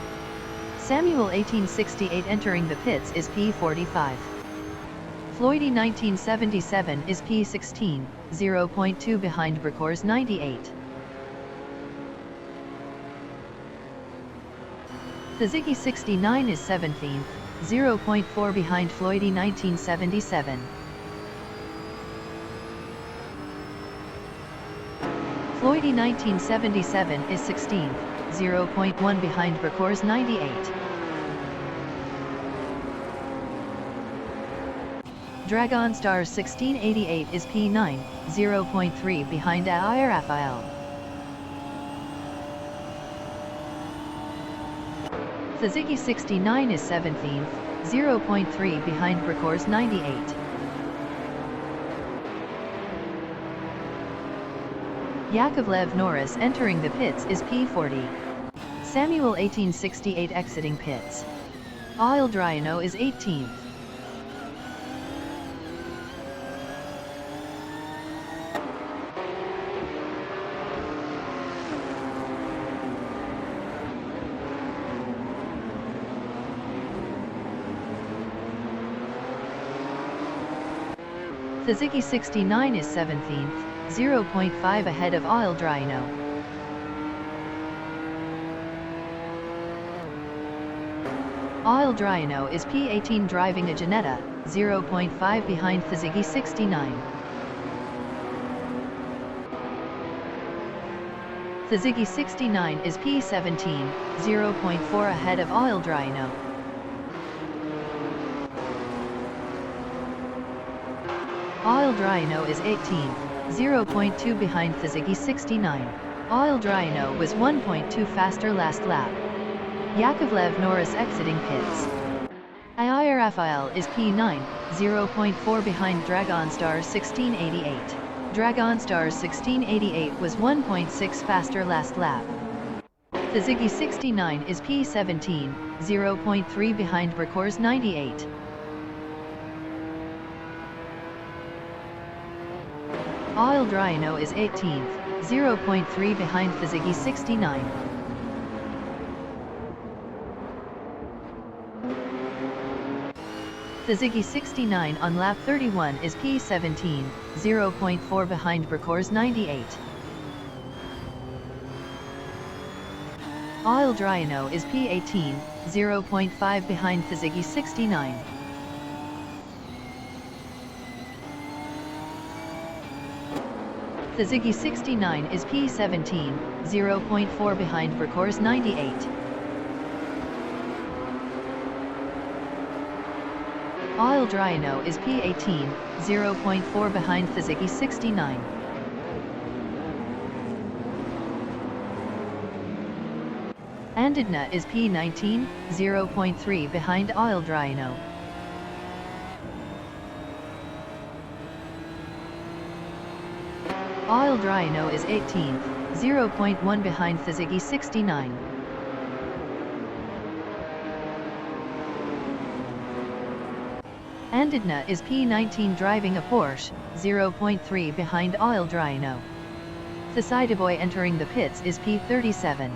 Samuel 1868 entering the pits is P45. Floydy 1977 is P16, 0.2 behind Percours 98. Suzuki 69 is 17th, 0.4 behind Floydy 1977. Floydy 1977 is 16th, 0.1 behind Percours 98. Dragonstars 1688 is P9, 0.3 behind Air Rafael. Suzuki 69 is 17th, 0.3 behind Percours 98. Yakovlev Norris entering the pits is P40. Samuel 1868 exiting pits. Oil Dryano is 18th. Suzuki 69 is 17th, 0.5 ahead of Oil Dryano. Oil Dryano is P18 driving a Ginetta, 0.5 behind Suzuki 69. Suzuki 69 is P17, 0.4 ahead of Oil Dryano. Oil Dryano is 18th, 0.2 behind Suzuki 69. Oil Dryno was 1.2 faster last lap. Yakovlev Norris exiting pits. Ayer Rafael is P9, 0.4 behind Dragonstar 1688. Dragonstar 1688 was 1.6 faster last lap. The Ziggy 69 is P17, 0.3 behind Bricors 98. Oil Dryno is 18th, 0.3 behind the Ziggy 69. The Ziggy 69 on lap 31 is P17, 0.4 behind Bricors 98. Oil Dryno is P18, 0.5 behind the Ziggy 69. The Ziggy 69 is P17, 0.4 behind Bricors 98. Oil Dryno is P18, 0.4 behind the Ziggy 69. Andidna is P19, 0.3 behind Oil Dryno. Oil Dryno is 18th, 0.1 behind the Ziggy 69. Andidna is P19 driving a Porsche, 0.3 behind Oil Dryno. The Sideboy entering the pits is P37.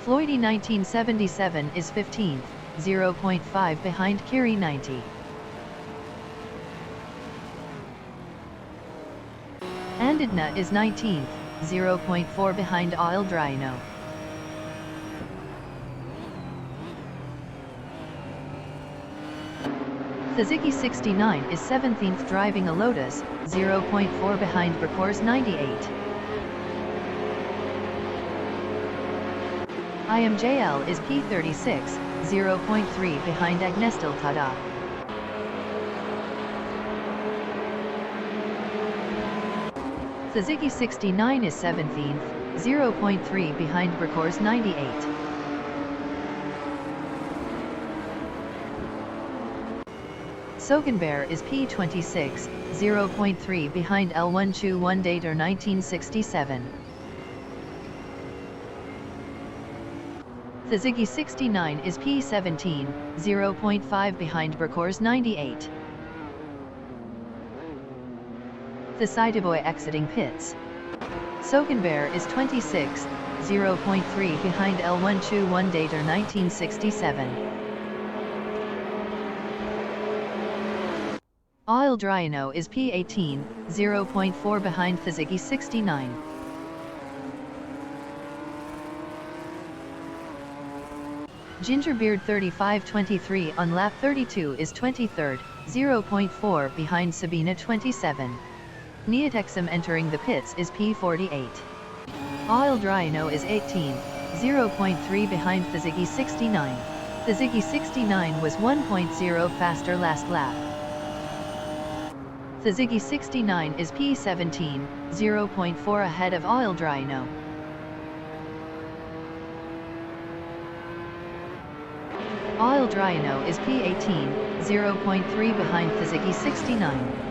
Floydy 1977 is 15th, 0.5 behind Kiri 90. Andidna is 19th, 0.4 behind Oil Dryno. The Ziggy 69 is 17th driving a Lotus, 0.4 behind Bricors 98. IMJL is P36, 0.3 behind Agnestil Tada. The Ziggy 69 is 17th, 0.3 behind Bricors 98. Sogenbear is P26, 0.3 behind L1 Chu 1 Dater 1967. The Ziggy 69 is P17, 0.5 behind Bricors 98. The Sideboy exiting pits. Sogenbear is 26, 0.3 behind L1 Chu 1 Dater 1967. Oil Dryno is P18, 0.4 behind the Ziggy 69. Gingerbeard 3523 on lap 32 is 23rd, 0.4 behind Sabina 27. Neotexum entering the pits is P48. Oil Dryno is 18, 0.3 behind the Ziggy 69. The Ziggy 69 was 1.0 faster last lap. The Ziggy 69 is P17, 0.4 ahead of Oil Dryno. Oil Dryno is P18, 0.3 behind the Ziggy 69.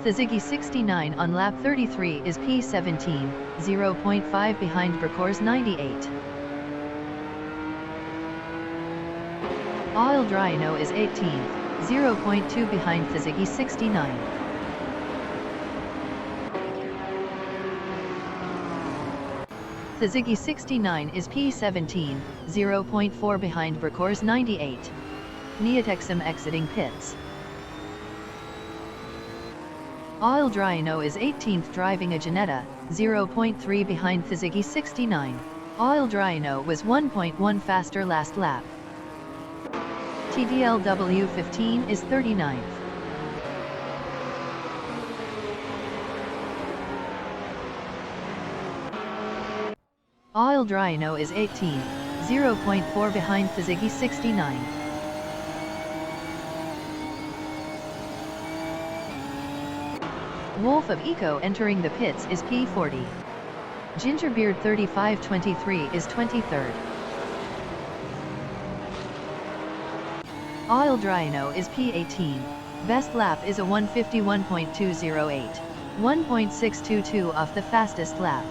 The Ziggy 69 on lap 33 is P17, 0.5 behind Bricors 98. Oil Dryno is 18th, 0.2 behind the Ziggy 69. The Ziggy 69 is P17, 0.4 behind Bricors 98. Neotexum exiting pits. Oil Dryno is 18th driving a Ginetta, 0.3 behind the Ziggy 69. Oil Dryno was 1.1 faster last lap. TDLW15 is 39th. Oil Dryno is 18th, 0.4 behind the Ziggy 69. Wolf of Eco entering the pits is P40. Gingerbeard 3523 is 23rd. Oil Dryno is P18. Best lap is a 151.208. 1.622 off the fastest lap.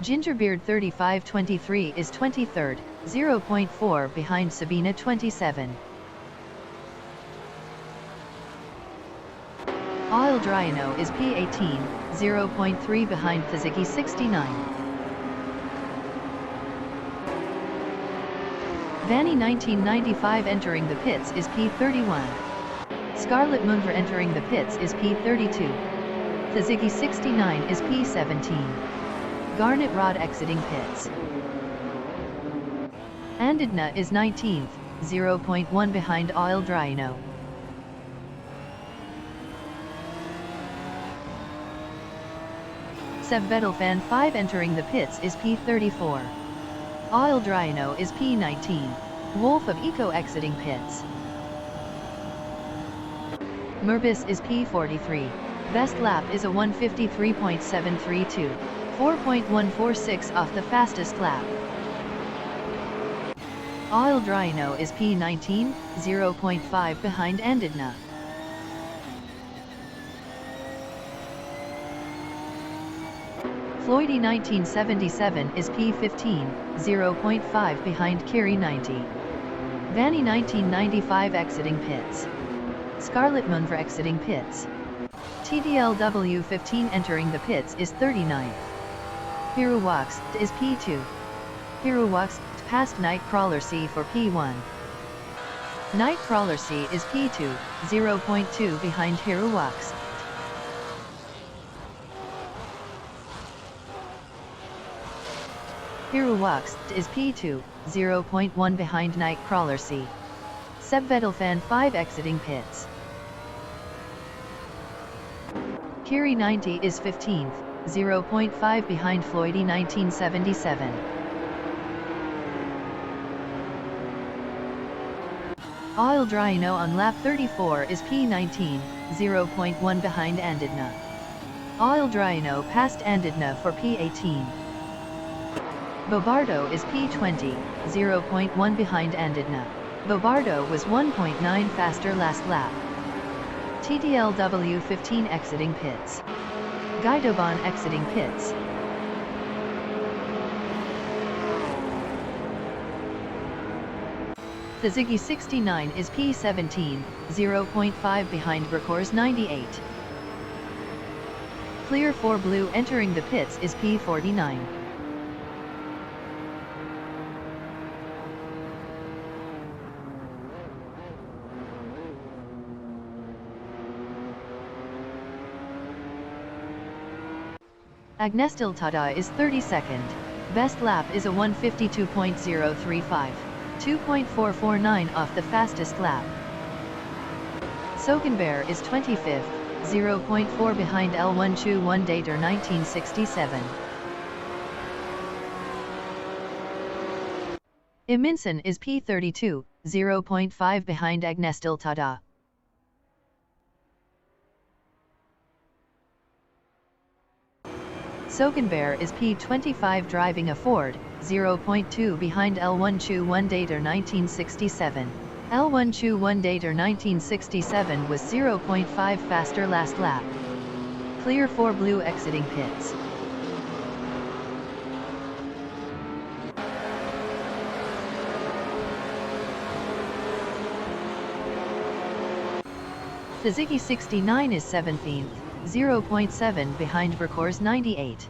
Gingerbeard 3523 is 23rd, 0.4 behind Sabina 27. Oil Dryno is P18, 0.3 behind Suzuki 69. Vanny 1995 entering the pits is P31. Scarlet Moonver entering the pits is P32. Suzuki 69 is P17. Garnet Rod exiting pits. Andidna is 19th, 0.1 behind Oil Dryno. Seb Vettel Fan 5 entering the pits is P34. Oil Dryno is P19. Wolf of Eco exiting pits. Murbis is P43. Best lap is a 153.732. 4.146 off the fastest lap. Oil Dryno is P19, 0.5 behind Andidna. Floydie 1977 is P15, 0.5 behind Kiri 90. Vanny 1995 exiting pits. Scarlet Moonver exiting pits. TDLW 15 entering the pits is 39th. Hero Wax is P2. Hero Wax past Nightcrawler C for P1. Nightcrawler C is P2, 0.2 behind Hero Wax. Hero Wax is P2, 0.1 behind Nightcrawler C. Seb Vettel Fan 5 exiting pits. Kiri 90 is 15th, 0.5 behind Floydie 1977. Oil Dryno on lap 34 is P19, 0.1 behind Andidna. Oil Dryno passed Andidna for P18. Bobardo is P20, 0.1 behind Andidna. Bobardo was 1.9 faster last lap. TDLW 15 exiting pits. Guidoban exiting pits. Suzuki 69 is P17, 0.5 behind Recors 98. Clear 4 Blue entering the pits is P49. Agnestil Tada is 32nd. Best lap is a 152.035. 2.449 off the fastest lap. Sokenbear is 25th, 0.4 behind L1 Chu 1 Dater 1967. Iminson is P32, 0.5 behind Agnestil Tada. Sokenbear is P25 driving a Ford, 0.2 behind L1 Chu 1 Dater 1967. L1 Chu 1 Dater 1967 was 0.5 faster last lap. Clear 4 Blue exiting pits. Suzuki 69 is 17th, 0.7 behind Recors 98.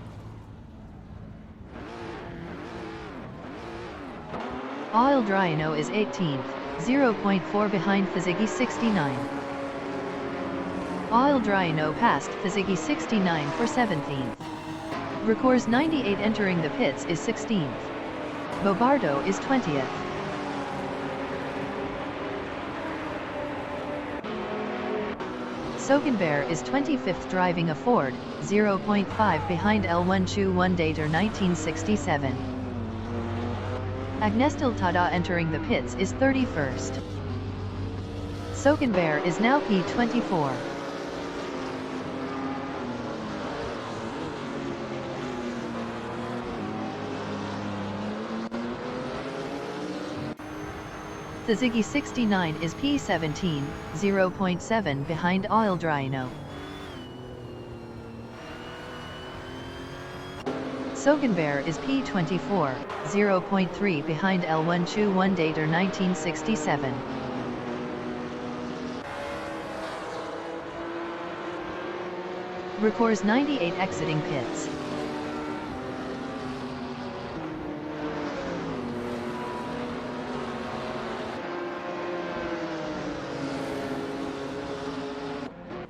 Oil Dryno is 18th, 0.4 behind Suzuki 69. Oil Dryno passed Suzuki 69 for 17th. Recors 98 entering the pits is 16th. Bobardo is 20th. Sokenbear is 25th driving a Ford, 0.5 behind L1 Chu 1 Dater 1967. Agnestil Tada entering the pits is 31st. Sokenbear is now P24. The Ziggy 69 is P17, 0.7 behind Oil Dryno. Sogenbear is P24, 0.3 behind L1 Chu 1 Dater 1967. Records 98 exiting pits.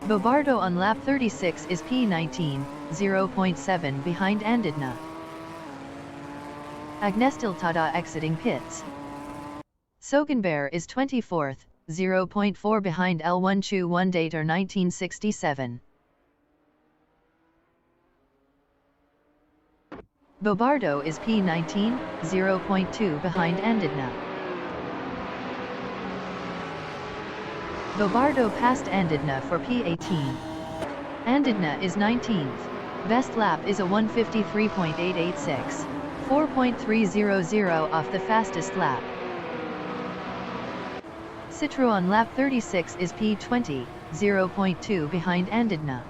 Bobardo on lap 36 is P19, 0.7 behind Andidna. Agnestiltada exiting pits. Sogenbear is 24th, 0.4 behind L1 Chu 1 Dater 1967. Bobardo is P19, 0.2 behind Andidna. Bobardo passed Andidna for P18. Andidna is 19th. Best lap is a 153.886, 4.300 off the fastest lap. Citro on lap 36 is P20, 0.2 behind Andidna.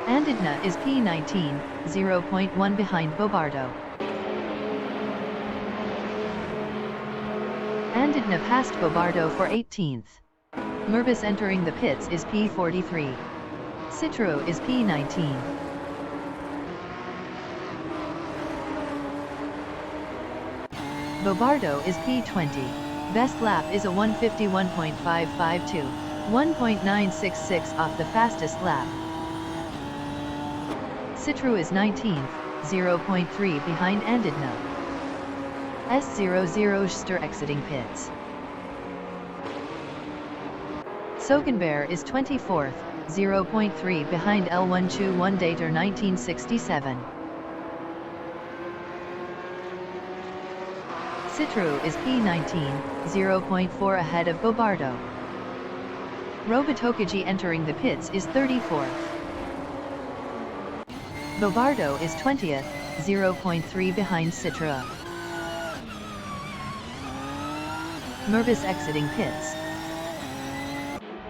Andidna is P19, 0.1 behind Bobardo. Andidna passed Bobardo for 18th. Merbus entering the pits is P43. Citro is P19. Bobardo is P20. Best lap is a 151.552, 1.966 off the fastest lap. Citro is 19th, 0.3 behind Andidna. S00 Ster exiting pits. Sogenbear is 24th, 0.3 behind L1 Chu 1 Dater 1967. Citro is P19, 0.4 ahead of Bobardo. Robitokaji entering the pits is 34th. Bobardo is 20th, 0.3 behind Citro. Merbus exiting pits.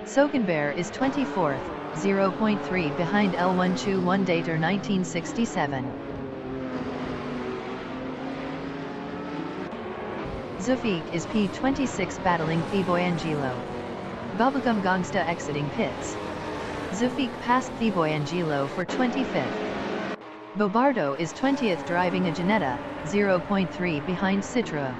Sogenbear is 24th, 0.3 behind L1 Chu 1 Dater 1967. Zufik is P26 battling Thiboyangelo. Bubblegum Gangsta exiting pits. Zufik passed Thiboyangelo for 25th. Bobardo is 20th driving a Ginetta, 0.3 behind Citro.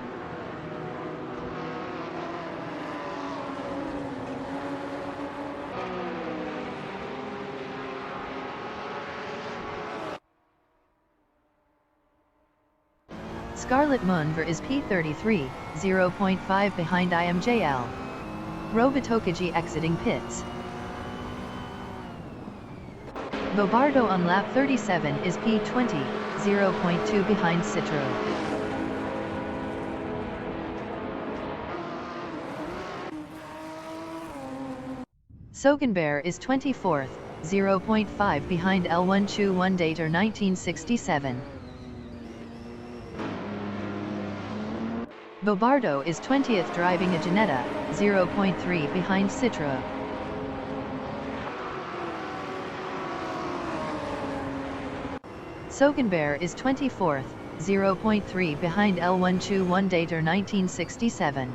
Scarlet Munver is P33, 0.5 behind IMJL. Robitokaji exiting pits. Bobardo on lap 37 is P20, 0.2 behind Citro. Sogenbear is 24th, 0.5 behind L1 Chu 1 Dater 1967. Bobardo is 20th driving a Ginetta, 0.3 behind Citro. Sogenbear is 24th, 0.3 behind L1 Chu 1 Dater 1967.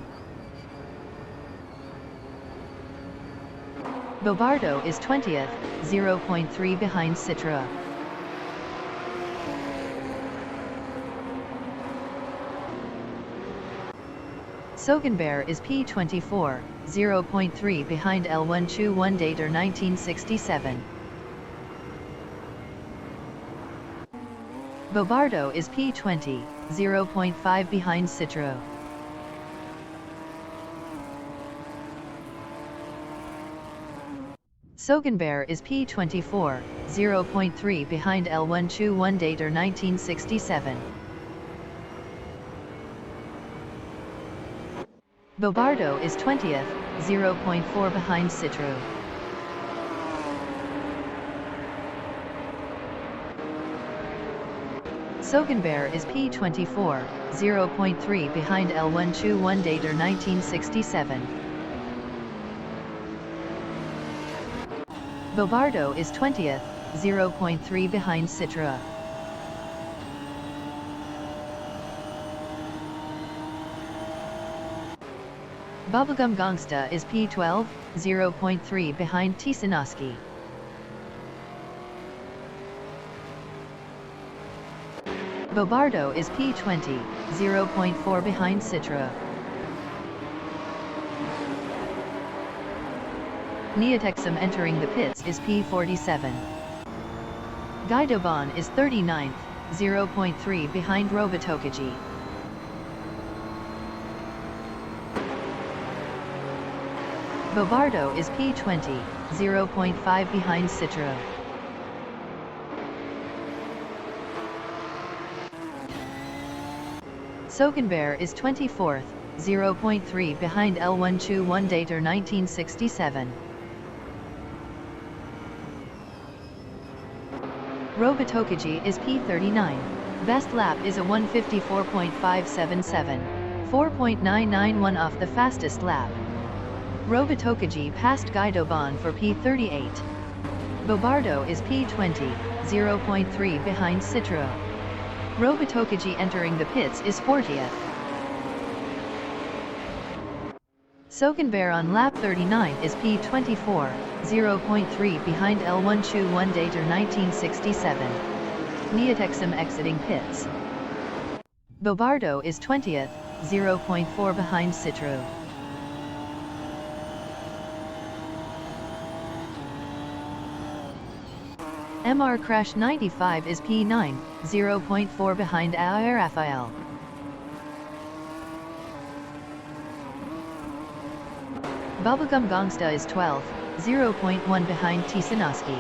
Bobardo is 20th, 0.3 behind Citro. Sogenbear is P24, 0.3 behind L1 Chu 1 Dater 1967. Bobardo is P20, 0.5 behind Citro. Sogenbear is P24, 0.3 behind L1 Chu 1 Dater 1967. Bobardo is 20th, 0.4 behind Citro. Sogenbear is P24, 0.3 behind L121 Dater 1967. Bobardo is 20th, 0.3 behind Citra. Bubblegum Gangsta is P12, 0.3 behind Tisanoski. Bobardo is P20, 0.4 behind Citra. Neotexum entering the pits is P47. Guidoban is 39th, 0.3 behind Robotokaji. Bobardo is P20, 0.5 behind Citra. Sogenbear is 24th, 0.3 behind L121 Dater 1967. Robotokaji is P39. Best lap is a 154.577, 4.991 off the fastest lap. Robotokaji passed Guidoban for P38. Bobardo is P20, 0.3 behind Citra. Robotokaji entering the pits is 40th. Sogenbear on lap 39 is P24, 0.3 behind L121 Dater 1967. Neotexum exiting pits. Bobardo is 20th, 0.4 behind Citro. MR Crash 95 is P9, 0.4 behind AR Rafael. Bubblegum Gangsta is 12th, 0.1 behind Tisanoski.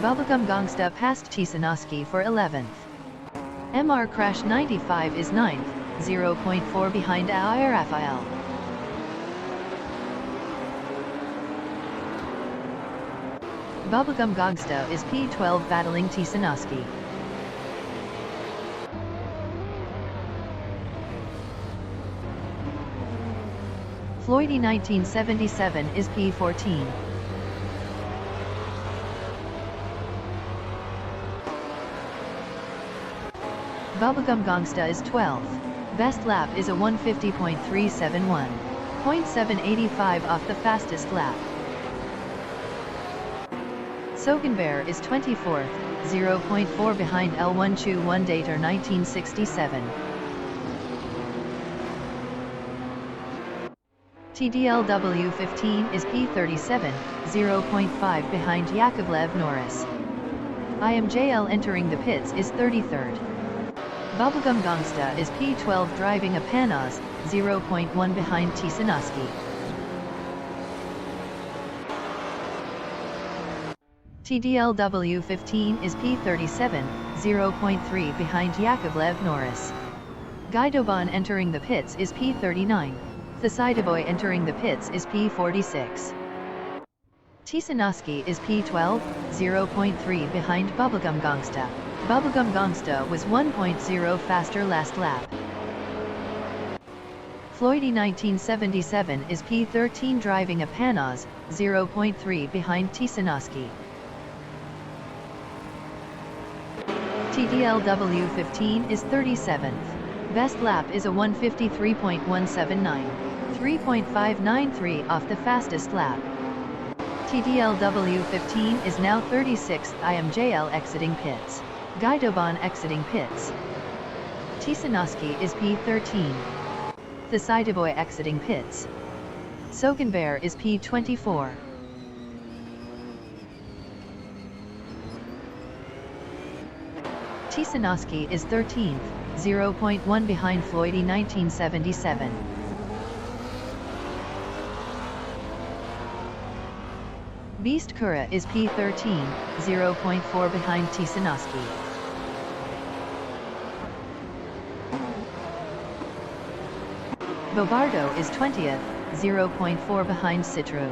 Bubblegum Gangsta passed Tisanoski for 11th. MR Crash 95 is 9th, 0.4 behind AR Rafael. Bubblegum Gangsta is P12 battling Tisanoski. Floydy 1977 is P14. Bubblegum Gangsta is 12th. Best lap is a 150.371. 0.785 off the fastest lap. Sogenbear is 24th, 0.4 behind L121 Dater 1967. TDLW15 is P37, 0.5 behind Yakovlev Norris. IMJL entering the pits is 33rd. Bubblegum Gangsta is P12 driving a Panoz, 0.1 behind Tisanoski. TDLW15 is P37, 0.3 behind Yakovlev Norris. Guidoban entering the pits is P39. Thesidoboy entering the pits is P46. Tisanoski is P12, 0.3 behind Bubblegum Gangsta. Bubblegum Gangsta was 1.0 faster last lap. Floydy 1977 is P13 driving a Panoz, 0.3 behind Tisanoski. TDLW15 is 37th. Best lap is a 153.179, 3.593 off the fastest lap. TDLW15 is now 36th. IMJL exiting pits. Guidoban exiting pits. Tisanoski is P13. Thesidoboy exiting pits. Sogenbear is P24. Tisanoski is 13th, 0.1 behind Floydy 1977. Beast Kura is P13, 0.4 behind Tisanoski. Bobardo is 20th, 0.4 behind Citro.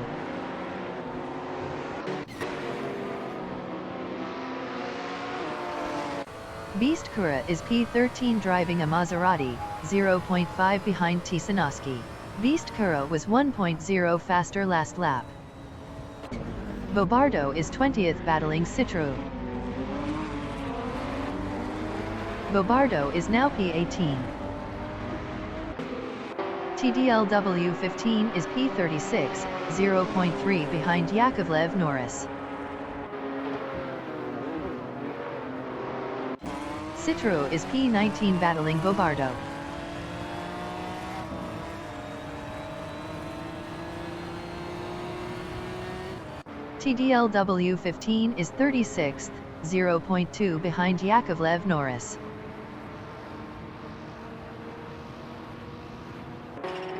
Beast Kura is P13 driving a Maserati, 0.5 behind Tisanoski. Beast Kura was 1.0 faster last lap. Bobardo is 20th battling Citroën. Bobardo is now P18. TDLW15 is P36, 0.3 behind Yakovlev Norris. Citroën is P19 battling Bobardo. TDLW15 is 36th, 0.2 behind Yakovlev Norris.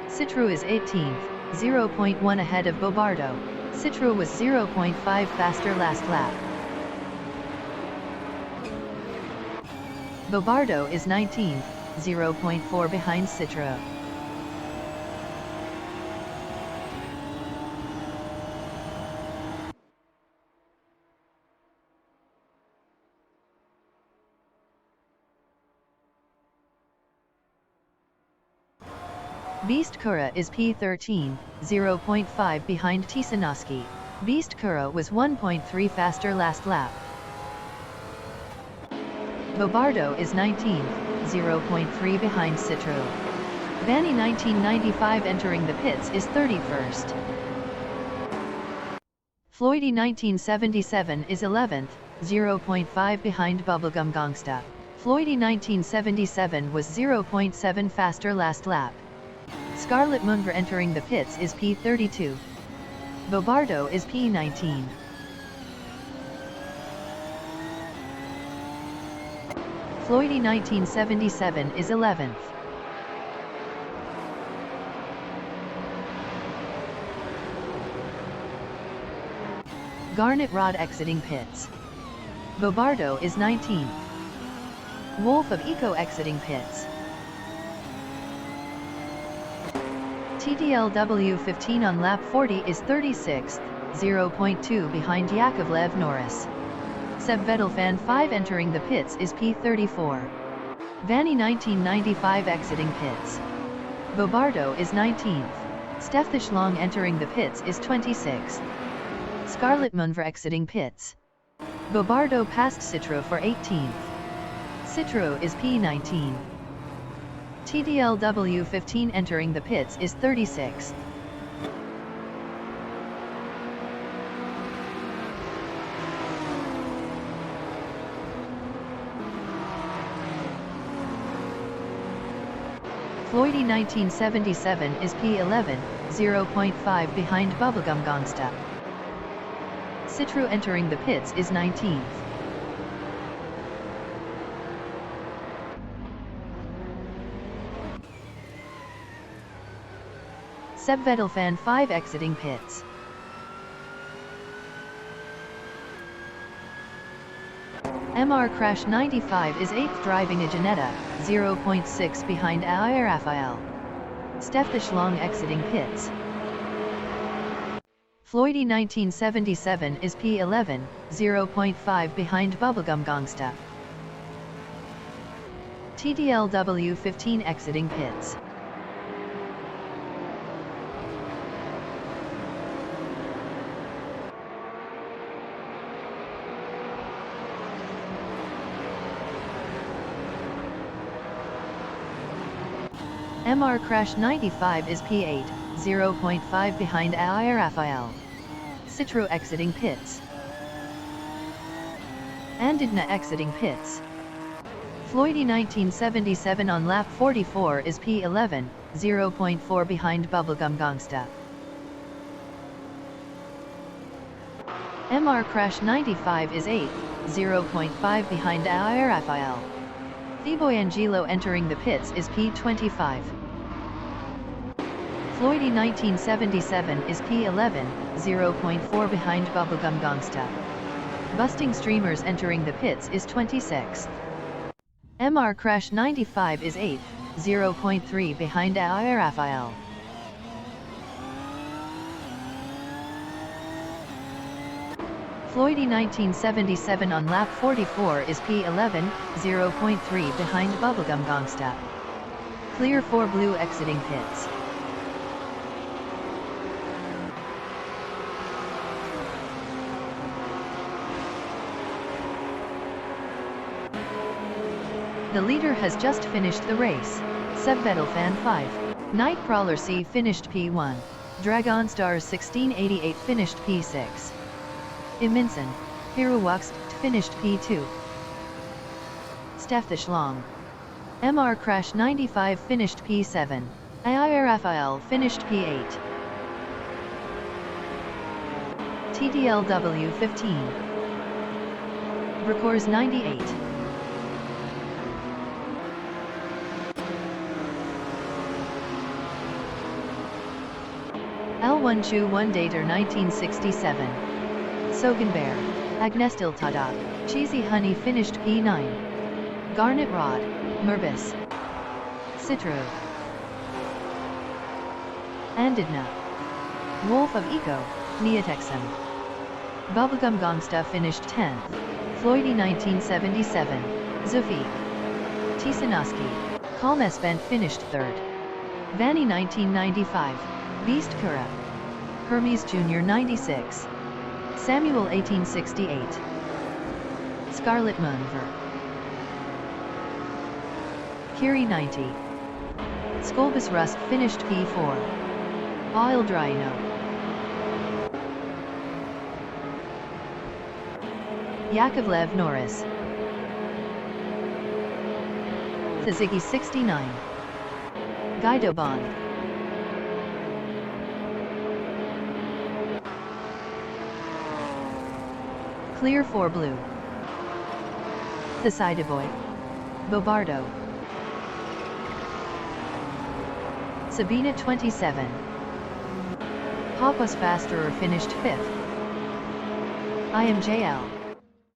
Citroën is 18th, 0.1 ahead of Bobardo. Citroën was 0.5 faster last lap. Bobardo is 19th, 0.4 behind Citroën. Beast Kura is P13, 0.5 behind Tisanoski. Beast Kura was 1.3 faster last lap. Bobardo is 19th, 0.3 behind Citroën. Vanny 1995 entering the pits is 31st. Floydie 1977 is 11th, 0.5 behind Bubblegum Gangsta. Floydie 1977 was 0.7 faster last lap. Scarlett Munver entering the pits is P32. Bobardo is P19. Floydie 1977 is 11th. Garnet Rod exiting pits. Bobardo is 19th. Wolf of Eco exiting pits. TDLW15 on lap 40 is 36th, 0.2 behind Yakovlev Norris. Seb Vettel Fan 5 entering the pits is P34. Vanny 1995 exiting pits. Bobardo is 19th. Steffish Long entering the pits is 26th. Scarlett Munver exiting pits. Bobardo passed Citroën for 18th. Citroën is P19. TDLW15 entering the pits is 36th. Floydie 1977 is P11, 0.5 behind Bubblegum Gangsta. Citroën entering the pits is 19th. Seb Vettel Fan 5 exiting pits. MR Crash 95 is 8th driving a Ginetta, 0.6 behind Ayer Raphael. Steffish Long exiting pits. Floydie 1977 is P11, 0.5 behind Bubblegum Gangsta. TDLW15 exiting pits. MR Crash 95 is P8, 0.5 behind Ayer Raphael. Citroën exiting pits. Andidna exiting pits. Floydie 1977 on lap 44 is P11, 0.4 behind Bubblegum Gangsta. MR Crash 95 is 8th, 0.5 behind Ayer Raphael. Thiboy Angelo entering the pits is P25. Floydie 1977 is P11, 0.4 behind Bubblegum Gangsta. Busting Streamers entering the pits is 26th. MR Crash 95 is 8th, 0.3 behind Ayer Raphael. Floydie 1977 on lap 44 is P11, 0.3 behind Bubblegum Gangsta. Clear for blue exiting pits. The leader has just finished the race. Seb Vettel Fan 5. Nightcrawler C finished P1. Dragon Stars 1688 finished P6. Iminson, Hiruwaxt finished P2. Steffish Long. MR Crash 95 finished P7. AI Raphael finished P8. TDLW 15. Records 98. L1 Chu 1 Dater 1967. Sogan Bear. Agnestil Tada. Cheesy Honey finished P9. Garnet Rod. Merbis. Citro. Andidna. Wolf of Eco. Neotexum. Bubblegum Gangsta finished 10th. Floydie 1977. Zufi. Tisanoski. Kalmespent finished 3rd. Vanny 1995. Beast Kura. Hermes Jr. 96. Samuel 1868. Scarlet Munver. Kiri 90. Skolbus Rusk finished P4. Oil Dryno. Yakovlev Norris. Tziggy 69. Guido Bond. Clear for blue. The Boy. Bobardo. Sabina 27. Papas Fasterer finished 5th. IMJL.